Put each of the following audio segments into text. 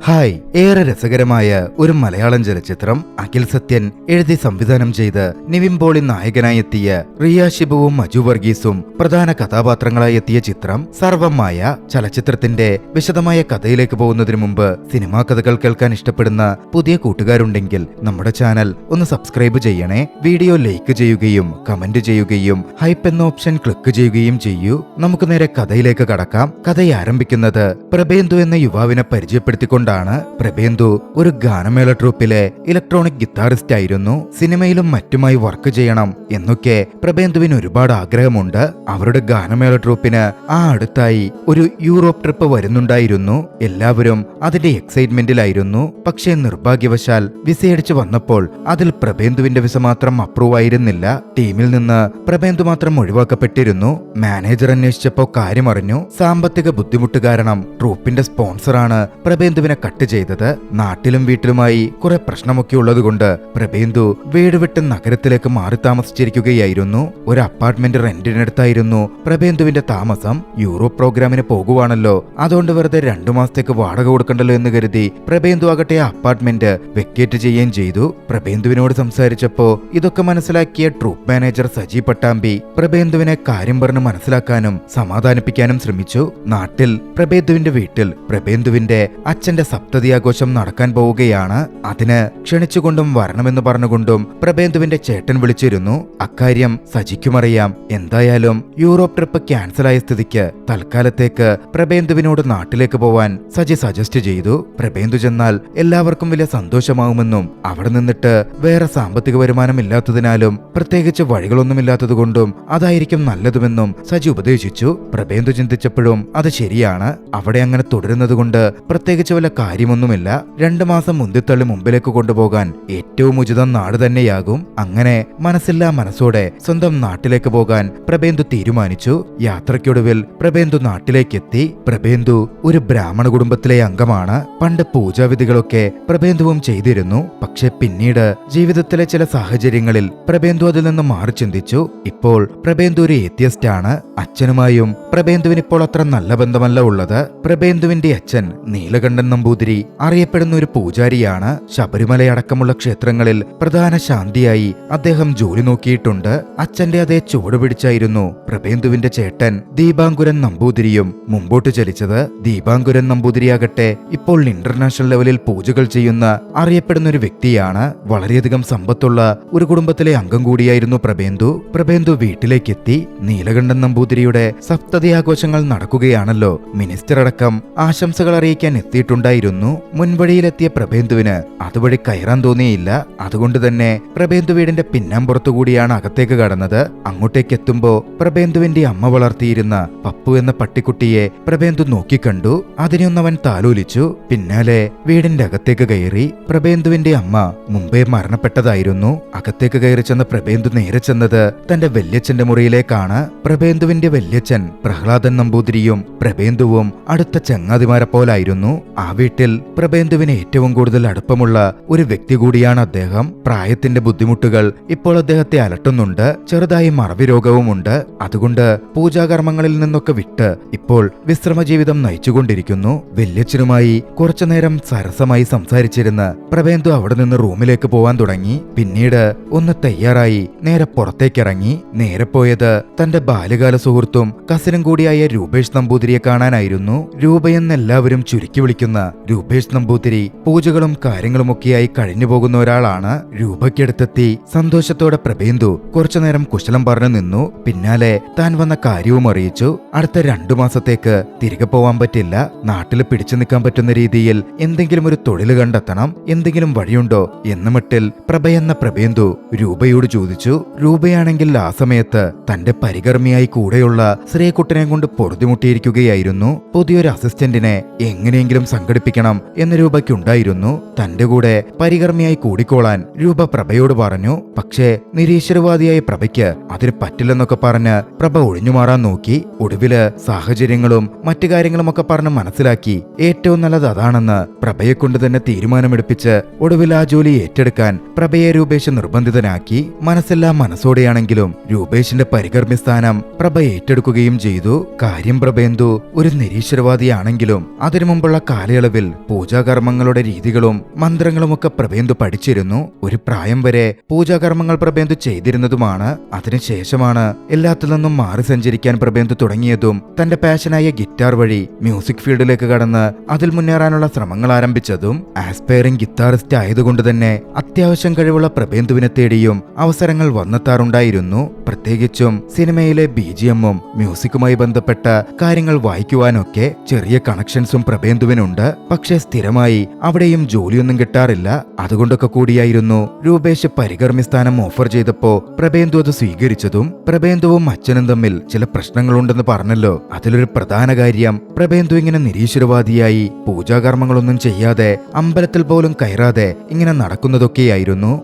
Hi, ഏറെ രസകരമായ ഒരു മലയാളം ചലച്ചിത്രം അഖിൽ സത്യൻ എഴുതി സംവിധാനം ചെയ്ത് നിവിൻ പോളി നായകനായി എത്തിയ റിയ ഷിബുവും മജു വർഗീസും പ്രധാന കഥാപാത്രങ്ങളായി എത്തിയ ചിത്രം സർവമായ. ചലച്ചിത്രത്തിന്റെ വിശദമായ കഥയിലേക്ക് പോകുന്നതിന് മുമ്പ് സിനിമാ കഥകൾ കേൾക്കാൻ ഇഷ്ടപ്പെടുന്ന പുതിയ കൂട്ടുകാരുണ്ടെങ്കിൽ നമ്മുടെ ചാനൽ ഒന്ന് സബ്സ്ക്രൈബ് ചെയ്യണേ. വീഡിയോ ലൈക്ക് ചെയ്യുകയും കമന്റ് ചെയ്യുകയും ഹൈപ്പ് എന്ന ഓപ്ഷൻ ക്ലിക്ക് ചെയ്യുകയും ചെയ്യൂ. നമുക്ക് നേരെ കഥയിലേക്ക് കടക്കാം. കഥ ആരംഭിക്കുന്നത് പ്രഭേന്ദു എന്ന യുവാവിനെ പരിചയപ്പെടുത്തിക്കൊണ്ടാണ്. പ്രഭേന്ദു ഒരു ഗാനമേള ട്രൂപ്പിലെ ഇലക്ട്രോണിക് ഗിത്താറിസ്റ്റ് ആയിരുന്നു. സിനിമയിലും മറ്റുമായി വർക്ക് ചെയ്യണം എന്നൊക്കെ പ്രഭേന്ദുവിന് ഒരുപാട് ആഗ്രഹമുണ്ട്. അവരുടെ ഗാനമേള ട്രൂപ്പിന് അടുത്തായി ഒരു യൂറോപ്പ് ട്രിപ്പ് വരുന്നുണ്ടായിരുന്നു. എല്ലാവരും അതിന്റെ എക്സൈറ്റ്മെന്റിലായിരുന്നു. പക്ഷേ നിർഭാഗ്യവശാൽ വിസയടിച്ചു വന്നപ്പോൾ അതിൽ പ്രഭേന്ദുവിന്റെ വിസ മാത്രം അപ്രൂവ് ആയിരുന്നില്ല. ടീമിൽ നിന്ന് പ്രഭേന്ദു മാത്രം ഒഴിവാക്കപ്പെട്ടിരുന്നു. മാനേജർ അന്വേഷിച്ചപ്പോ കാര്യമറിഞ്ഞു. സാമ്പത്തിക ബുദ്ധിമുട്ട് കാരണം ട്രൂപ്പിന്റെ സ്പോൺസറാണ് പ്രഭേന്ദുവിനെ കട്ട് ചെയ്തത്. നാട്ടിലും വീട്ടിലുമായി കുറെ പ്രശ്നമൊക്കെ ഉള്ളതുകൊണ്ട് പ്രഭേന്ദു വീട് വിട്ട് നഗരത്തിലേക്ക് മാറി താമസിച്ചിരിക്കുകയായിരുന്നു. ഒരു അപ്പാർട്ട്മെന്റ് റെന്റിനെടുത്തായിരുന്നു പ്രഭേന്ദുവിന്റെ താമസം. യൂറോപ്പ് പ്രോഗ്രാമിന് പോകുവാണല്ലോ, അതുകൊണ്ട് വെറുതെ 2 മാസത്തേക്ക് വാടക കൊടുക്കണ്ടല്ലോ എന്ന് കരുതി പ്രഭേന്ദു ആകട്ടെ ആ അപ്പാർട്ട്മെന്റ് വെക്കേറ്റ് ചെയ്യുകയും ചെയ്തു. പ്രഭേന്ദുവിനോട് സംസാരിച്ചപ്പോ ഇതൊക്കെ മനസ്സിലാക്കിയ ട്രൂപ്പ് മാനേജർ സജി പട്ടാമ്പി പ്രഭേന്ദുവിനെ കാര്യം പറഞ്ഞ് മനസ്സിലാക്കാനും സമാധാനിപ്പിക്കാനും ശ്രമിച്ചു. നാട്ടിൽ പ്രഭേന്ദുവിന്റെ വീട്ടിൽ പ്രഭേന്ദുവിന്റെ അച്ഛന്റെ സപ്തതി ആഘോഷം നടക്കാൻ പോവുകയാണ്. അതിന് ക്ഷണിച്ചുകൊണ്ടും വരണമെന്ന് പറഞ്ഞുകൊണ്ടും പ്രഭേന്ദുവിന്റെ ചേട്ടൻ വിളിച്ചിരുന്നു. അക്കാര്യം സജിക്കുമറിയാം. എന്തായാലും യൂറോപ്പ് ട്രിപ്പ് ക്യാൻസലായ സ്ഥിതിക്ക് തൽക്കാലത്തേക്ക് പ്രഭേന്ദുവിനോട് നാട്ടിലേക്ക് പോവാൻ സജി സജസ്റ്റ് ചെയ്തു. പ്രഭേന്ദു ചെന്നാൽ എല്ലാവർക്കും വലിയ സന്തോഷമാവുമെന്നും അവിടെ നിന്നിട്ട് വേറെ സാമ്പത്തിക വരുമാനം ഇല്ലാത്തതിനാലും പ്രത്യേകിച്ച് വഴികളൊന്നുമില്ലാത്തതുകൊണ്ടും അതായിരിക്കും നല്ലതുമെന്നും സജി ഉപദേശിച്ചു. പ്രഭേന്ദു ചിന്തിച്ചപ്പോഴും അത് ശരിയാണ്. അവിടെ അങ്ങനെ തുടരുന്നതുകൊണ്ട് പ്രത്യേകിച്ച് വല്ല കാര്യമൊന്നുമില്ല. 2 മാസം മുന്തിത്തള്ളി മുമ്പിലേക്ക് കൊണ്ടുപോകാൻ ഏറ്റവും ഉചിതം നാട് തന്നെയാകും. അങ്ങനെ മനസ്സില്ലാ മനസ്സോടെ സ്വന്തം നാട്ടിലേക്ക് പോകാൻ പ്രഭേന്ദു തീരുമാനിച്ചു. യാത്രയ്ക്കൊടുവിൽ പ്രഭേന്ദു നാട്ടിലേക്കെത്തി. പ്രഭേന്ദു ഒരു ബ്രാഹ്മണ കുടുംബത്തിലെ അംഗമാണ്. പണ്ട് പൂജാവിധികളൊക്കെ പ്രഭേന്ദുവും ചെയ്തിരുന്നു. പക്ഷെ പിന്നീട് ജീവിതത്തിലെ ചില സാഹചര്യങ്ങളിൽ പ്രഭേന്ദു അതിൽ നിന്ന് മാറി ചിന്തിച്ചു. ഇപ്പോൾ പ്രഭേന്ദു ഒരു ഏത്യസ്റ്റ് ആണ്. അച്ഛനുമായും പ്രഭേന്ദുവിന് ഇപ്പോൾ അത്ര നല്ല ബന്ധമല്ല ഉള്ളത്. പ്രഭേന്ദുവിന്റെ അച്ഛൻ നീലകണ്ഠൻ നമ്പൂതിരി അറിയപ്പെടുന്ന ഒരു പൂജാരിയാണ്. ശബരിമലയടക്കമുള്ള ക്ഷേത്രങ്ങളിൽ പ്രധാന ശാന്തിയായി അദ്ദേഹം ജോലി നോക്കിയിട്ടുണ്ട്. അച്ഛന്റെ അതേ ചുവട് പിടിച്ചായിരുന്നു പ്രഭേന്ദുവിന്റെ ചേട്ടൻ ദീപാങ്കുരൻ നമ്പൂതിരിയും മുമ്പോട്ട് ചലിച്ചത്. ദീപാങ്കുരൻ നമ്പൂതിരിയാകട്ടെ ഇപ്പോൾ ഇന്റർനാഷണൽ ലെവലിൽ പൂജകൾ ചെയ്യുന്ന അറിയപ്പെടുന്ന ഒരു വ്യക്തിയാണ്. വളരെയധികം സമ്പത്തുള്ള ഒരു കുടുംബത്തിലെ അംഗം കൂടിയായിരുന്നു പ്രഭേന്ദു. പ്രഭേന്ദു വീട്ടിലേക്കെത്തി. നീലകണ്ഠൻ നമ്പൂതിരിയുടെ സപ്തതി ആഘോഷങ്ങൾ നടക്കുകയാണല്ലോ. മിനിസ്റ്റർ അടക്കം ആശംസകൾ അറിയിക്കാൻ എത്തിയിട്ടുണ്ടായിരുന്നു. മുൻവഴിയിലെത്തിയ പ്രഭേന്ദുവിന് അതുവഴി കയറാൻ തോന്നിയില്ല. അതുകൊണ്ട് തന്നെ പ്രഭേന്ദു വീടിന്റെ പിന്നാമ്പുറത്തുകൂടിയാണ് അകത്തേക്ക് കടന്നത്. അങ്ങോട്ടേക്ക് എത്തുമ്പോ പ്രഭേന്ദുവിന്റെ അമ്മ വളർത്തിയിരുന്ന പപ്പു എന്ന പട്ടിക്കുട്ടിയെ പ്രഭേന്ദു നോക്കിക്കണ്ടു. അതിനെയൊന്നവൻ താലോലിച്ചു. പിന്നാലെ വീടിന്റെ അകത്തേക്ക് കയറി. പ്രഭേന്ദുവിന്റെ അമ്മ മുമ്പേ മരണപ്പെട്ടതായിരുന്നു. അകത്തേക്ക് കയറി ചെന്ന പ്രഭേന്ദു നേരെ ചെന്നത് തന്റെ വല്യച്ഛന്റെ മുറിയിലേക്കാണ്. പ്രഭേന്ദുവിന്റെ വല്യച്ഛൻ പ്രഹ്ലാദൻ നമ്പൂതിരിയും പ്രഭേന്ദുവും അടുത്ത ചങ്ങാതിമാരെ പോലായിരുന്നു. ആ വീട്ടിൽ പ്രഭേന്ദുവിന് ഏറ്റവും കൂടുതൽ അടുപ്പമുള്ള ഒരു വ്യക്തി കൂടിയാണ് അദ്ദേഹം. പ്രായത്തിന്റെ ബുദ്ധിമുട്ടുകൾ ഇപ്പോൾ അദ്ദേഹത്തെ അലട്ടുന്നുണ്ട്. ചെറുതായി മറവി രോഗവുമുണ്ട്. അതുകൊണ്ട് പൂജാകർമ്മങ്ങളിൽ നിന്നൊക്കെ വിട്ട് ഇപ്പോൾ വിശ്രമ ജീവിതം നയിച്ചുകൊണ്ടിരിക്കുന്നു. വല്യച്ഛനുമായി കുറച്ചുനേരം സരസമായി സംസാരിച്ചിരുന്ന് പ്രഭേന്ദു അവിടെ നിന്ന് റൂമിലേക്ക് പോവാൻ തുടങ്ങി. പിന്നീട് ഒന്ന് തയ്യാറായി നേരെ പുറത്തേക്കിറങ്ങി. നേരെ പോയത് തന്റെ ബാല്യകാല സുഹൃത്തും കസിനും കൂടിയായ രൂപേഷ് നമ്പൂതിരിയെ കാണാനായിരുന്നു. രൂപയെന്നെല്ലാവരും ചുരുക്കി വിളിക്കുന്ന രൂപേഷ് നമ്പൂതിരി പൂജകളും കാര്യങ്ങളുമൊക്കെയായി കഴിഞ്ഞു പോകുന്ന ഒരാളാണ്. രൂപയ്ക്കടുത്തെത്തി സന്തോഷത്തോടെ പ്രഭേന്ദു കുറച്ചുനേരം കുശലം പറഞ്ഞു നിന്നു. പിന്നാലെ താൻ വന്ന കാര്യവും അറിയിച്ചു. അടുത്ത 2 മാസത്തേക്ക് തിരികെ പോവാൻ പറ്റില്ല. നാട്ടിൽ പിടിച്ചു നിൽക്കാൻ പറ്റുന്ന രീതിയിൽ എന്തെങ്കിലും ഒരു തൊഴിൽ കണ്ടെത്തണം. എന്തെങ്കിലും വഴിയുണ്ടോ എന്ന മട്ടിൽ പ്രഭയെന്ന പ്രഭേന്ദു രൂപയോട് ചോദിച്ചു. രൂപയാണെങ്കിൽ ആ സമയത്ത് തന്റെ പരികർമ്മിയായി കൂടെയുള്ള ശ്രീകുട്ടനെ കൊണ്ട് പൊറുതിമുട്ടിയിരിക്കുകയായിരുന്നു. പുതിയൊരു അസിസ്റ്റന്റിനെ എങ്ങനെയെങ്കിലും സംഘടിപ്പിക്കണം എന്ന രൂപയ്ക്കുണ്ടായിരുന്നു. തന്റെ കൂടെ പരികർമ്മിയായി കൂടിക്കോളാൻ രൂപ പ്രഭയോട് പറഞ്ഞു. പക്ഷേ നിരീശ്വരവാദിയായ പ്രഭയ്ക്ക് അതിന് പറ്റില്ലെന്നൊക്കെ പറഞ്ഞ് പ്രഭ ഒഴിഞ്ഞുമാറാൻ നോക്കി. ഒടുവില് സാഹചര്യങ്ങളും മറ്റു കാര്യങ്ങളുമൊക്കെ പറഞ്ഞ് മനസ്സിലാക്കി ഏറ്റവും നല്ലത് അതാണെന്ന് പ്രഭയെക്കൊണ്ട് തന്നെ തീരുമാനമെടുപ്പിച്ച് ഒടുവിൽ ആ ജോലി ഏറ്റെടുക്കാൻ പ്രഭയെ രൂപേഷ് നിർബന്ധിതനാക്കി. മനസ്സെല്ലാം മനസ്സോടെയാണെങ്കിലും രൂപേഷിന്റെ പരികർമ്മി സ്ഥാനം പ്രഭ ഏറ്റെടുക്കുകയും ചെയ്തു. കാര്യം പ്രഭേന്ദു ഒരു നിരീശ്വരവാദിയാണെങ്കിലും അതിനു മുമ്പുള്ള കാലയളവിൽ ഒടുവിൽ പൂജാകർമ്മങ്ങളുടെ രീതികളും മന്ത്രങ്ങളുമൊക്കെ പ്രഭേന്ദു പഠിച്ചിരുന്നു. ഒരു പ്രായം വരെ പൂജാകർമ്മങ്ങൾ പ്രഭേന്ദു ചെയ്തിരുന്നതുമാണ്. അതിനുശേഷമാണ് എല്ലാത്തിൽ നിന്നും മാറി സഞ്ചരിക്കാൻ പ്രഭേന്ദു തുടങ്ങിയതും തന്റെ പാഷനായ ഗിറ്റാർ വഴി മ്യൂസിക് ഫീൽഡിലേക്ക് കടന്ന് അതിൽ മുന്നേറാനുള്ള ശ്രമങ്ങൾ ആരംഭിച്ചതും. ആസ്പയറിംഗ് ഗിറ്റാറിസ്റ്റ് ആയതുകൊണ്ട് തന്നെ അത്യാവശ്യം കഴിവുള്ള പ്രഭേന്ദുവിനെ തേടിയും അവസരങ്ങൾ വന്നെത്താറുണ്ടായിരുന്നു. പ്രത്യേകിച്ചും സിനിമയിലെ BGMഉം മ്യൂസിക്കുമായി ബന്ധപ്പെട്ട കാര്യങ്ങൾ വായിക്കുവാനൊക്കെ ചെറിയ കണക്ഷൻസും പ്രഭേന്ദുവിനുണ്ട്. പക്ഷെ സ്ഥിരമായി അവിടെയും ജോലിയൊന്നും കിട്ടാറില്ല. അതുകൊണ്ടൊക്കെ കൂടിയായിരുന്നു രൂപേഷ് പരികർമ്മി സ്ഥാനം ഓഫർ ചെയ്തപ്പോ പ്രഭേന്ദു അത് സ്വീകരിച്ചതും. പ്രഭേന്ദുവും അച്ഛനും തമ്മിൽ ചില പ്രശ്നങ്ങളുണ്ടെന്ന് പറഞ്ഞല്ലോ. അതിലൊരു പ്രധാന കാര്യം പ്രഭേന്ദു ഇങ്ങനെ നിരീശ്വരവാദിയായി പൂജാകർമ്മങ്ങളൊന്നും ചെയ്യാതെ അമ്പലത്തിൽ പോലും കയറാതെ ഇങ്ങനെ നടക്കുന്നതൊക്കെയായിരുന്നു.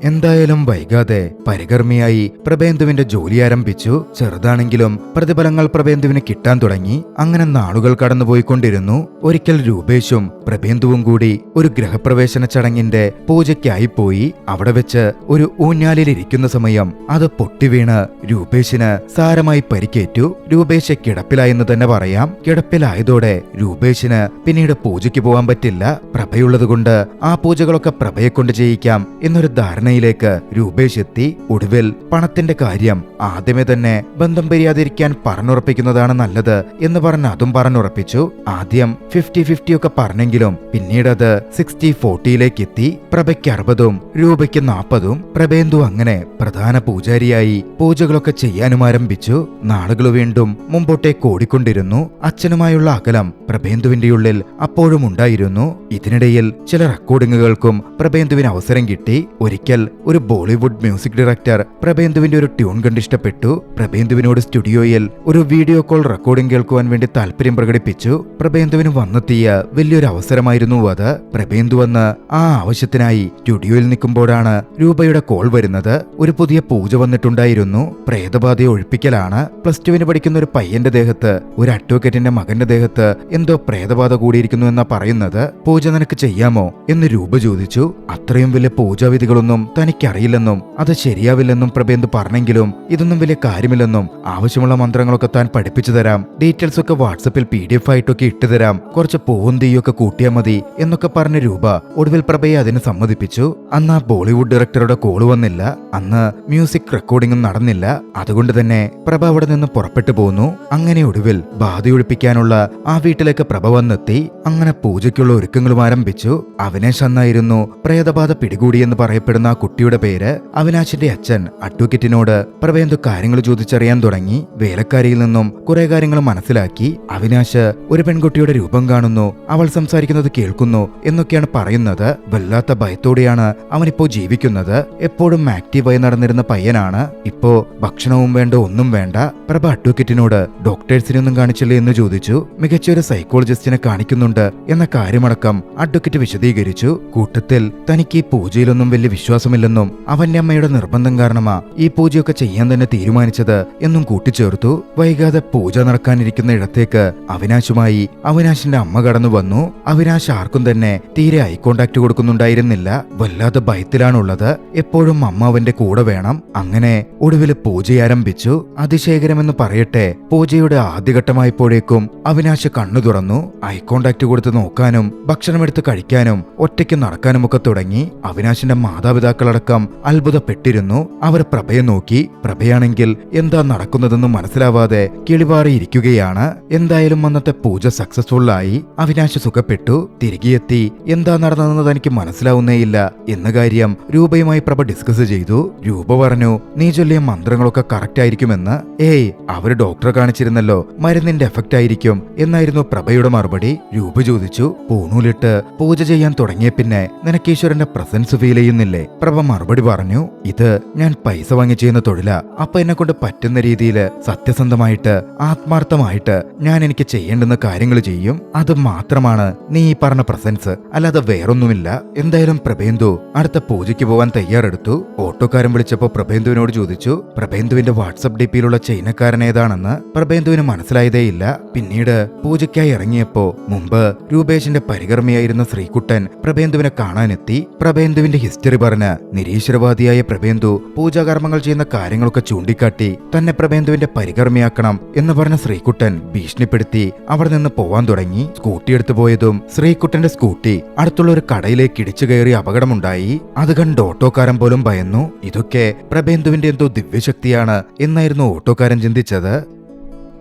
എന്തായാലും വൈകാതെ പരികർമ്മിയായി പ്രഭേന്ദുവിന്റെ ജോലി ആരംഭിച്ചു. ചെറുതാണെങ്കിലും പ്രതിഫലങ്ങൾ പ്രഭേന്ദുവിന് കിട്ടാൻ തുടങ്ങി. അങ്ങനെ നാളുകൾ കടന്നുപോയിക്കൊണ്ടിരുന്നു. ഒരിക്കൽ രൂപേഷും പ്രഭേന്ദുവും കൂടി ഒരു ഗ്രഹപ്രവേശന ചടങ്ങിന്റെ പൂജയ്ക്കായി പോയി. അവിടെ വെച്ച് ഒരു ഊഞ്ഞാലിലിരിക്കുന്ന സമയം അത് പൊട്ടിവീണ് രൂപേഷിന് സാരമായി പരിക്കേറ്റു. രൂപേഷ് കിടപ്പിലായെന്ന് തന്നെ പറയാം. കിടപ്പിലായതോടെ രൂപേഷിന് പിന്നീട് പൂജയ്ക്ക് പോകാൻ പറ്റില്ല. പ്രഭയുള്ളതുകൊണ്ട് ആ പൂജകളൊക്കെ പ്രഭയെ കൊണ്ട് ചെയ്യിക്കാം എന്നൊരു ധാരണയിലേക്ക് രൂപേഷ് എത്തി. ഒടുവിൽ പണത്തിന്റെ കാര്യം ആദ്യമേ തന്നെ ബന്ധം പിരിയാതിരിക്കാൻ പറഞ്ഞുറപ്പിക്കുന്നതാണ് നല്ലത് എന്ന് പറഞ്ഞ് അതും പറഞ്ഞുറപ്പിച്ചു. ആദ്യം 50-50 ഒക്കെ പറഞ്ഞെങ്കിലും പിന്നീട് അത് 60-40 എത്തി. പ്രഭയ്ക്ക് 60ഉം രൂപയ്ക്ക് 40ഉം. പ്രഭേന്ദു അങ്ങനെ പ്രധാന പൂജാരിയായി പൂജകളൊക്കെ ചെയ്യാനും ആരംഭിച്ചു. നാളുകൾ വീണ്ടും മുമ്പോട്ടേക്ക് ഓടിക്കൊണ്ടിരുന്നു. അച്ഛനുമായുള്ള അകലം പ്രഭേന്ദുവിന്റെ ഉള്ളിൽ അപ്പോഴും ഉണ്ടായിരുന്നു. ഇതിനിടയിൽ ചില റെക്കോർഡിങ്ങുകൾക്കും പ്രഭേന്ദുവിന് അവസരം കിട്ടി. ഒരിക്കൽ ഒരു ബോളിവുഡ് മ്യൂസിക് ഡയറക്ടർ പ്രഭേന്ദുവിന്റെ ഒരു ട്യൂൺ കണ്ടിഷ്ടപ്പെട്ടു. പ്രഭേന്ദുവിനോട് സ്റ്റുഡിയോയിൽ ഒരു വീഡിയോ കോൾ റെക്കോർഡിംഗ് കേൾക്കുവാൻ വേണ്ടി താല്പര്യം പ്രകടിപ്പിച്ചു. പ്രഭേന്ദുവിന് വന്നെത്തിയ വലിയൊരു അവസരമായിരുന്നു അത്. പ്രഭേന്ദു വന്ന് ആ ആവശ്യത്തിനായി സ്റ്റുഡിയോയിൽ നിൽക്കുമ്പോഴാണ് രൂപയുടെ കോൾ വരുന്നത്. ഒരു പുതിയ പൂജ വന്നിട്ടുണ്ടായിരുന്നു. പ്രേതബാധയെ ഒഴിപ്പിക്കലാണ്. +2 പഠിക്കുന്ന ഒരു പയ്യന്റെ ദേഹത്ത്, ഒരു അഡ്വക്കേറ്റിന്റെ മകന്റെ ദേഹത്ത് എന്തോ പ്രേതബാധ കൂടിയിരിക്കുന്നു എന്നാ പറയുന്നത്. പൂജ നിനക്ക് ചെയ്യാമോ എന്ന് രൂപ ചോദിച്ചു. അത്രയും വലിയ പൂജാവിധികളൊന്നും തനിക്കറിയില്ലെന്നും അത് ശരിയാവില്ലെന്നും പ്രഭേന്ദു പറഞ്ഞെങ്കിലും ഇതൊന്നും വലിയ കാര്യമില്ലെന്നും ആവശ്യമുള്ള മന്ത്രങ്ങളൊക്കെ താൻ പഠിപ്പിച്ചു തരാം, ഡീറ്റെയിൽസ് ഒക്കെ വാട്സപ്പിൽ PDF ആയിട്ടൊക്കെ ഇട്ടുതരാം, കുറച്ച് പൂവും തീയൊക്കെ കൂട്ടിയാൽ മതി എന്നൊക്കെ പറഞ്ഞ രൂപ ഒടുവിൽ പ്രഭയെ അതിന് സമ്മതിപ്പിച്ചു. അന്ന് ആ ബോളിവുഡ് ഡയറക്ടറുടെ കോള് വന്നില്ല. അന്ന് മ്യൂസിക് റെക്കോർഡിംഗും നടന്നില്ല. അതുകൊണ്ട് തന്നെ പ്രഭ അവിടെ നിന്ന് പുറപ്പെട്ടു പോന്നു. അങ്ങനെ ഒടുവിൽ ബാധയൊഴിപ്പിക്കാനുള്ള ആ വീട്ടിലേക്ക് പ്രഭ വന്നെത്തി. അങ്ങനെ പൂജയ്ക്കുള്ള ഒരുക്കങ്ങളും ആരംഭിച്ചു. അവിനാശ് എന്നായിരുന്നു പ്രേതബാധ പിടികൂടിയെന്ന് പറയപ്പെടുന്ന ആ കുട്ടിയുടെ പേര്. അവിനാശിന്റെ അച്ഛൻ അഡ്വക്കേറ്റിനോട് പ്രഭേന്ദു കാര്യങ്ങൾ ചോദിച്ചറിയാൻ തുടങ്ങി. വേലക്കാരിയിൽ നിന്നും കുറെ കാര്യങ്ങൾ മനസ്സിലാക്കി. അവിനാശ് ഒരു പെൺകുട്ടിയുടെ രൂപം കാണുന്നു, അവൾ സംസാരിക്കുന്നത് കേൾക്കുന്നു എന്നൊക്കെയാണ് പറയുന്നത്. വല്ലാത്ത ഭയത്തോടെയാണ് അവനിപ്പോ ജീവിക്കുന്നത്. എപ്പോഴും ആക്റ്റീവായി നടന്നിരുന്ന പയ്യനാണ്. ഇപ്പോ ഭക്ഷണവും വേണ്ട, ഒന്നും വേണ്ട. പ്രഭ അഡ്വക്കേറ്റിനോട് ഡോക്ടേഴ്സിനൊന്നും കാണിച്ചില്ലേ എന്ന് ചോദിച്ചു. മികച്ചൊരു സൈക്കോളജിസ്റ്റിനെ കാണിക്കുന്നുണ്ട് എന്ന കാര്യമടക്കം അഡ്വക്കേറ്റ് വിശദീകരിച്ചു. കൂട്ടത്തിൽ തനിക്ക് ഈ പൂജയിലൊന്നും വലിയ വിശ്വാസമില്ലെന്നും അവന്റെ അമ്മയുടെ നിർബന്ധം കാരണമാ ഈ പൂജയൊക്കെ ചെയ്യാൻ തന്നെ തീരുമാനിച്ചത് എന്നും കൂട്ടിച്ചേർത്തു. വൈകാതെ പൂജ നടക്കാനിരിക്കുന്ന ഇടത്തേക്ക് അവിനാശുമായി അവിനാശിന്റെ അമ്മ കടന്നു വന്നു. അവിനാശ് ആർക്കും തന്നെ തീരെ ഐ കോണ്ടാക്ട് കൊടുക്കുന്നുണ്ടായിരുന്നില്ല. വല്ലാതെ ഭയത്തിലാണുള്ളത്. എപ്പോഴും അമ്മ അവന്റെ കൂടെ വേണം. അങ്ങനെ ഒടുവിൽ പൂജ ആരംഭിച്ചു. അതിശയകരമെന്ന് പറയട്ടെ, പൂജയുടെ ആദ്യഘട്ടമായപ്പോഴേക്കും അവിനാശ് കണ്ണു തുറന്നു. ഐ കോണ്ടാക്ട് കൊടുത്ത് നോക്കാനും ഭക്ഷണമെടുത്ത് കഴിക്കാനും ഒറ്റയ്ക്ക് നടക്കാനും ഒക്കെ തുടങ്ങി. അവിനാശിന്റെ മാതാപിതാക്കളടക്കം അത്ഭുതപ്പെട്ടിരുന്നു. അവർ പ്രഭയെ നോക്കി. പ്രഭയാണെങ്കിൽ എന്താ നടക്കുന്നതെന്ന് മനസ്സിലാവാതെ കിളിവാറിയിരിക്കുകയാണ്. എന്തായാലും അന്നത്തെ പൂജ സക്സസ്ഫുള്ളായി. അവിനാശ് സുഖപ്പെട്ടു. തിരികെ എത്തി. എന്താ നടന്നതെന്ന് തനിക്ക് മനസ്സിലാവുന്നേയില്ല എന്ന കാര്യം രൂപയുമായി പ്രഭ ഡിസ്കസ് ചെയ്തു. രൂപ പറഞ്ഞു, നീ ചൊല്ലിയ മന്ത്രങ്ങളൊക്കെ കറക്റ്റ് ആയിരിക്കുമെന്ന്. ഏയ്, അവര് ഡോക്ടറെ കാണിച്ചിരുന്നല്ലോ, മരുന്നിന്റെ എഫക്റ്റ് ആയിരിക്കും എന്നായിരുന്നു പ്രഭയുടെ മറുപടി. രൂപ ചോദിച്ചു, പൂണൂലിട്ട് പൂജ ചെയ്യാൻ തുടങ്ങിയ പിന്നെ നിനക്ക് ഈശ്വരന്റെ പ്രസൻസ് ഫീൽ ചെയ്യുന്നില്ലേ? പ്രഭ മറുപടി പറഞ്ഞു, ഇത് ഞാൻ പൈസ വാങ്ങി ചെയ്യുന്ന തൊഴിലാ. അപ്പൊ എന്നെ കൊണ്ട് പറ്റുന്ന രീതിയിൽ സത്യസന്ധമായിട്ട് ആത്മാർത്ഥമായിട്ട് ഞാൻ എനിക്ക് ചെയ്യേണ്ടുന്ന കാര്യങ്ങൾ ചെയ്യും. അത് മാത്രമാണ് നീ ഈ പറഞ്ഞ പ്രസൻസ്, അല്ലാതെ വേറൊന്നുമില്ല. എന്തായാലും പ്രഭേന്ദു അടുത്ത പൂജയ്ക്ക് പോവാൻ തയ്യാറെടുത്തു. ഓട്ടോക്കാരൻ വിളിച്ചപ്പോ പ്രഭേന്ദുവിനോട് ചോദിച്ചു പ്രഭേന്ദുവിന്റെ വാട്സപ്പ് DP-യിലുള്ള ചൈനക്കാരൻ ഏതാണെന്ന്. പ്രഭേന്ദുവിന് മനസ്സിലായതേയില്ല. പിന്നീട് പൂജയ്ക്കായി ഇറങ്ങിയപ്പോ മുമ്പ് രൂപേഷിന്റെ പരികർമ്മിയായിരുന്ന ശ്രീകുട്ടൻ പ്രഭേന്ദുവിനെ കാണാനെത്തി. പ്രഭേന്ദുവിന്റെ ഹിസ്റ്ററി പറഞ്ഞ് നിരീശ്വരവാദിയായ പ്രഭേന്ദു പൂജാകർമ്മങ്ങൾ ചെയ്യുന്ന കാര്യങ്ങളൊക്കെ ചൂണ്ടിക്കാട്ടി തന്നെ പ്രഭേന്ദുവിന്റെ പരികർമ്മിയാക്കണം എന്ന് പറഞ്ഞ ശ്രീകുട്ടൻ ഭീഷണിപ്പെടുത്തി. ഭീഷണിപ്പെടുത്തി അവിടെ നിന്ന് പോവാൻ തുടങ്ങി. സ്കൂട്ടി എടുത്തു പോയതും ശ്രീകുട്ടന്റെ സ്കൂട്ടി അടുത്തുള്ള ഒരു കടയിലേക്ക് ഇടിച്ചു കയറി അപകടമുണ്ടായി. അത് കണ്ട് ഓട്ടോക്കാരൻ പോലും ഭയന്നു. ഇതൊക്കെ പ്രഭേന്ദുവിന്റെ എന്തോ ദിവ്യശക്തിയാണ് എന്നായിരുന്നു ഓട്ടോക്കാരൻ ചിന്തിച്ചത്.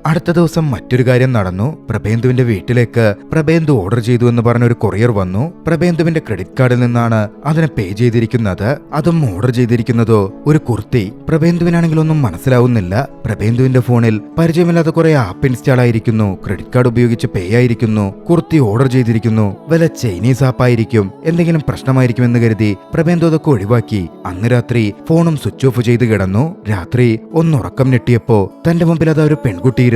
അടുത്ത ദിവസം മറ്റൊരു കാര്യം നടന്നു. പ്രഭേന്ദുവിന്റെ വീട്ടിലേക്ക് പ്രഭേന്ദു ഓർഡർ ചെയ്തു എന്ന് പറഞ്ഞ ഒരു കൊറിയർ വന്നു. പ്രഭേന്ദുവിന്റെ ക്രെഡിറ്റ് കാർഡിൽ നിന്നാണ് അതിനെ പേ ചെയ്തിരിക്കുന്നത്. അതും ഓർഡർ ചെയ്തിരിക്കുന്നതോ ഒരു കുർത്തി. പ്രഭേന്ദുവിനാണെങ്കിൽ ഒന്നും മനസ്സിലാവുന്നില്ല. പ്രഭേന്ദുവിന്റെ ഫോണിൽ പരിചയമില്ലാത്ത കുറെ ആപ്പ് ഇൻസ്റ്റാൾ ആയിരിക്കുന്നു. ക്രെഡിറ്റ് കാർഡ് ഉപയോഗിച്ച് പേ ആയിരിക്കുന്നു. കുർത്തി ഓർഡർ ചെയ്തിരിക്കുന്നു. വല്ല ചൈനീസ് ആപ്പ് ആയിരിക്കും. എന്തെങ്കിലും പ്രശ്നമായിരിക്കും എന്ന് കരുതി പ്രഭേന്ദു അതൊക്കെ ഒഴിവാക്കി അന്ന് രാത്രി ഫോണും സ്വിച്ച് ഓഫ് ചെയ്ത് കിടന്നു. രാത്രി ഒന്നുറക്കം ഞെട്ടിയപ്പോ തന്റെ മുമ്പിൽ അതാ ഒരു പെൺകുട്ടി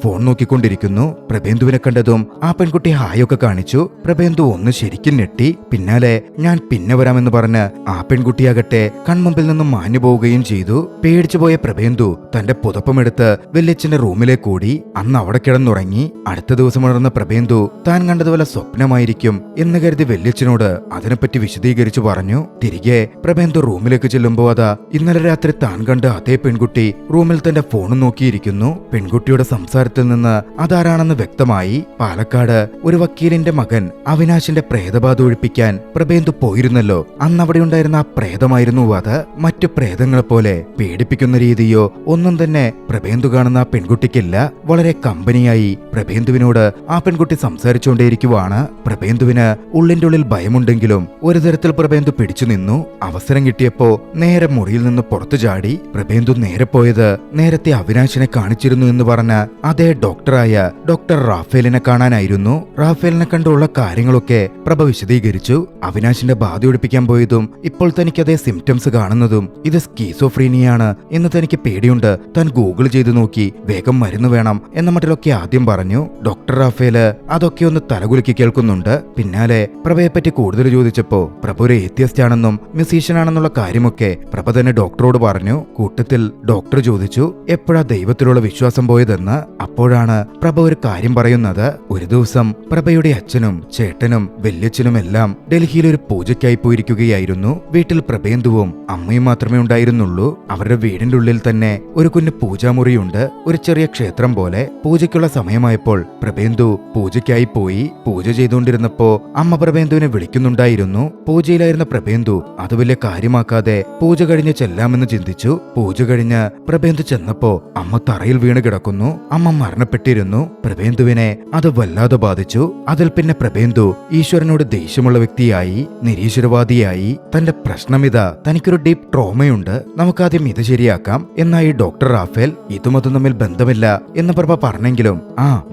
ഫോൺ നോക്കിക്കൊണ്ടിരിക്കുന്നു. പ്രഭേന്ദുവിനെ കണ്ടതും ആ പെൺകുട്ടി ഹായൊക്കെ കാണിച്ചു. പ്രഭേന്ദു ഒന്ന് ശരിക്കും ഞെട്ടി. പിന്നാലെ ഞാൻ പിന്നെ വരാമെന്ന് പറഞ്ഞ് ആ പെൺകുട്ടിയാകട്ടെ കൺമുമ്പിൽ നിന്നും മാഞ്ഞു പോവുകയും ചെയ്തു. പേടിച്ചു പോയ പ്രഭേന്ദു തന്റെ പുതപ്പമെടുത്ത് വല്യച്ഛന്റെ റൂമിലേക്ക് ഓടി. അന്ന് അവിടെ കിടന്നുറങ്ങി. അടുത്ത ദിവസം ഉണർന്ന പ്രഭേന്ദു താൻ കണ്ടതുപോലെ സ്വപ്നമായിരിക്കും എന്ന് കരുതി വല്യച്ഛനോട് അതിനെപ്പറ്റി വിശദീകരിച്ചു പറഞ്ഞു. തിരികെ പ്രഭേന്ദു റൂമിലേക്ക് ചെല്ലുമ്പോ അതാ ഇന്നലെ രാത്രി താൻ കണ്ട അതേ പെൺകുട്ടി റൂമിൽ തന്റെ ഫോൺ നോക്കിയിരിക്കുന്നു. പെൺകുട്ടിയുടെ സംസാരത്തിൽ നിന്ന് അതാരാണെന്ന് വ്യക്തമായി. പാലക്കാട് ഒരു വക്കീലിന്റെ മകൻ അവിനാശിന്റെ പ്രേതബാധ ഒഴിപ്പിക്കാൻ പ്രഭേന്ദു പോയിരുന്നല്ലോ. അന്ന് അവിടെ ഉണ്ടായിരുന്ന ആ പ്രേതമായിരുന്നു അത്. മറ്റു പ്രേതങ്ങളെ പോലെ പേടിപ്പിക്കുന്ന രീതിയോ ഒന്നും തന്നെ പ്രഭേന്ദു കാണുന്ന ആ പെൺകുട്ടിക്കില്ല. വളരെ കമ്പനിയായി പ്രഭേന്ദുവിനോട് ആ പെൺകുട്ടി സംസാരിച്ചുകൊണ്ടേയിരിക്കുവാണ്. പ്രഭേന്ദുവിന് ഉള്ളിന്റെ ഉള്ളിൽ ഭയമുണ്ടെങ്കിലും ഒരു തരത്തിൽ പ്രഭേന്ദു പിടിച്ചു നിന്നു. അവസരം കിട്ടിയപ്പോ നേരെ മുറിയിൽ നിന്ന് പുറത്തു ചാടി. പ്രഭേന്ദു നേരെ പോയത് നേരത്തെ അവിനാശിനെ കാണിച്ചിരുന്നു എന്ന് പറഞ്ഞ അതേ ഡോക്ടറായ ഡോക്ടർ റാഫേലിനെ കാണാനായിരുന്നു. റാഫേലിനെ കണ്ടുള്ള കാര്യങ്ങളൊക്കെ പ്രഭ വിശദീകരിച്ചു. അവിനാശിന്റെ ബാധ ഒഴിപ്പിക്കാൻ പോയതും ഇപ്പോൾ തനിക്ക് അതേ സിംറ്റംസ് കാണുന്നതും ഇത് സ്കീസോഫ്രീനിയാണ് എന്ന് തനിക്ക് പേടിയുണ്ട്. താൻ ഗൂഗിൾ ചെയ്തു നോക്കി. വേഗം മരുന്ന് വേണം എന്ന മട്ടിലൊക്കെ ആദ്യം പറഞ്ഞു. ഡോക്ടർ റാഫേല് അതൊക്കെ ഒന്ന് തലകുലുക്കി കേൾക്കുന്നുണ്ട്. പിന്നാലെ പ്രഭയെപ്പറ്റി കൂടുതൽ ചോദിച്ചപ്പോ പ്രഭ ഒരു ഏത്യസ്റ്റ് ആണെന്നും മ്യൂസീഷ്യൻ ആണെന്നുള്ള കാര്യമൊക്കെ പ്രഭ തന്നെ ഡോക്ടറോട് പറഞ്ഞു. കൂട്ടത്തിൽ ഡോക്ടർ ചോദിച്ചു എപ്പോഴാ ദൈവത്തിലുള്ള വിശ്വാസം പോയതെന്ന്. അപ്പോഴാണ് പ്രഭ ഒരു കാര്യം പറയുന്നത്. ഒരു ദിവസം പ്രഭയുടെ അച്ഛനും ചേട്ടനും വല്യച്ഛനും എല്ലാം ഡൽഹിയിൽ ഒരു പൂജയ്ക്കായി പോയിരിക്കുകയായിരുന്നു. വീട്ടിൽ പ്രഭേന്ദുവും അമ്മയും മാത്രമേ ഉണ്ടായിരുന്നുള്ളൂ. അവരുടെ വീടിന്റെ ഉള്ളിൽ തന്നെ ഒരു കുഞ്ഞു പൂജാമുറിയുണ്ട്. ഒരു ചെറിയ ക്ഷേത്രം പോലെ. പൂജയ്ക്കുള്ള സമയമായപ്പോൾ പ്രഭേന്ദു പൂജയ്ക്കായി പോയി. പൂജ ചെയ്തുകൊണ്ടിരുന്നപ്പോ അമ്മ പ്രഭേന്ദുവിനെ വിളിക്കുന്നുണ്ടായിരുന്നു. പൂജയിലായിരുന്ന പ്രഭേന്ദു അത് വലിയ കാര്യമാക്കാതെ പൂജ കഴിഞ്ഞ് ചെല്ലാമെന്ന് ചിന്തിച്ചു. പൂജ കഴിഞ്ഞ് പ്രഭേന്ദു ചെന്നപ്പോ അമ്മ തറയിൽ വീണ് കിടക്കുന്നു. അമ്മ മരണപ്പെട്ടിരുന്നു. പ്രഭേന്ദുവിനെ അത് വല്ലാതെ ബാധിച്ചു. അതിൽ പിന്നെ പ്രഭേന്ദു ഈശ്വരനോട് ദേഷ്യമുള്ള വ്യക്തിയായി, നിരീശ്വരവാദിയായി. തന്റെ പ്രശ്നമിതാ, തനിക്കൊരു ഡീപ് ട്രോമയുണ്ട്, നമുക്കാദ്യം ഇത് ശരിയാക്കാം എന്നായി ഡോക്ടർ റാഫേൽ. ഇതും അതും തമ്മിൽ ബന്ധമില്ല എന്ന് പ്രഭ പറഞ്ഞെങ്കിലും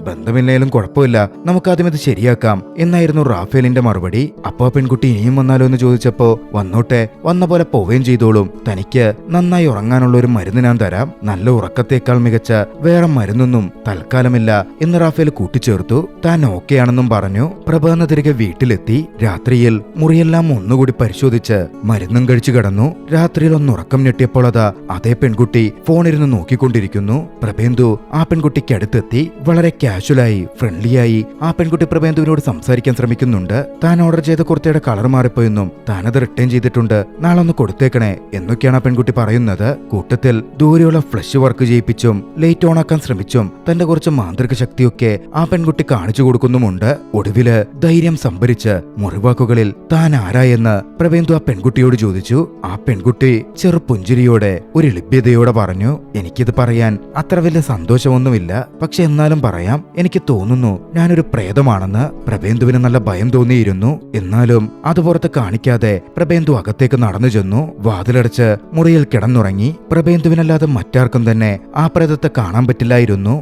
ബന്ധമില്ലെങ്കിലും കുഴപ്പമില്ല, നമുക്കാദ്യം ഇത് ശരിയാക്കാം എന്നായിരുന്നു റാഫേലിന്റെ മറുപടി. അപ്പൊ ആ പെൺകുട്ടി ഇനിയും വന്നാലോ എന്ന് ചോദിച്ചപ്പോ വന്നോട്ടെ, വന്ന പോലെ പോവുകയും ചെയ്തോളും, തനിക്ക് നന്നായി ഉറങ്ങാനുള്ള ഒരു മരുന്ന് ഞാൻ തരാം, നല്ല ഉറക്കത്തേക്കാൾ മികച്ച വേറെ മരുന്നൊന്നും തൽക്കാലമില്ല എന്ന് റാഫേൽ കൂട്ടിച്ചേർത്തു. താൻ ഓക്കെ ആണെന്നും പറഞ്ഞു. പ്രഭ തിരികെ വീട്ടിലെത്തി. രാത്രിയിൽ മുറിയെല്ലാം ഒന്നുകൂടി പരിശോധിച്ച് മരുന്നും കഴിച്ചു കിടന്നു. രാത്രിയിൽ ഒന്നുറക്കം ഞെട്ടിയപ്പോൾ അതാ അതേ പെൺകുട്ടി ഫോണിരുന്ന് നോക്കിക്കൊണ്ടിരിക്കുന്നു. പ്രഭേന്ദു ആ പെൺകുട്ടിക്ക് അടുത്തെത്തി. വളരെ കാഷ്വലായി ഫ്രണ്ട്ലിയായി ആ പെൺകുട്ടി പ്രഭേന്ദുവിനോട് സംസാരിക്കാൻ ശ്രമിക്കുന്നുണ്ട്. താൻ ഓർഡർ ചെയ്ത കുർത്തയുടെ കളർ മാറിപ്പോയെന്നും താനത് റിട്ടേൺ ചെയ്തിട്ടുണ്ട്, നാളെ ഒന്ന് കൊടുത്തേക്കണേ എന്നൊക്കെയാണ് ആ പെൺകുട്ടി പറയുന്നത്. കൂട്ടത്തിൽ ദൂരെയുള്ള ഫ്ലഷ് വർക്ക് ചെയ്യിപ്പിച്ചും ലൈറ്റ് ഓൺ ആക്കാൻ ശ്രമിച്ചും തന്റെ കുറച്ച് മാന്ത്രിക ശക്തിയൊക്കെ ആ പെൺകുട്ടി കാണിച്ചു കൊടുക്കുന്നുമുണ്ട്. ഒടുവില് ധൈര്യം സംഭരിച്ച് മുറിവാക്കുകളിൽ താൻ ആരായെന്ന് പ്രഭേന്ദു ആ പെൺകുട്ടിയോട് ചോദിച്ചു. ആ പെൺകുട്ടി ചെറുപുഞ്ചിരിയോടെ ഒരു ലഭ്യതയോടെ പറഞ്ഞു, എനിക്കിത് പറയാൻ അത്ര വലിയ സന്തോഷമൊന്നുമില്ല, പക്ഷെ എന്നാലും പറയാം, എനിക്ക് തോന്നുന്നു ഞാനൊരു പ്രേതമാണെന്ന്. പ്രഭേന്ദുവിന് നല്ല ഭയം തോന്നിയിരുന്നു. എന്നാലും അത് പുറത്ത് കാണിക്കാതെ പ്രഭേന്ദു അകത്തേക്ക് നടന്നു ചെന്നു. വാതിലടച്ച് മുറിയിൽ കിടന്നുറങ്ങി. പ്രഭേന്ദുവിനല്ലാതെ മറ്റാർക്കും തന്നെ ആ പ്രേതത്തെ കാണാൻ പറ്റില്ലായിരുന്നു.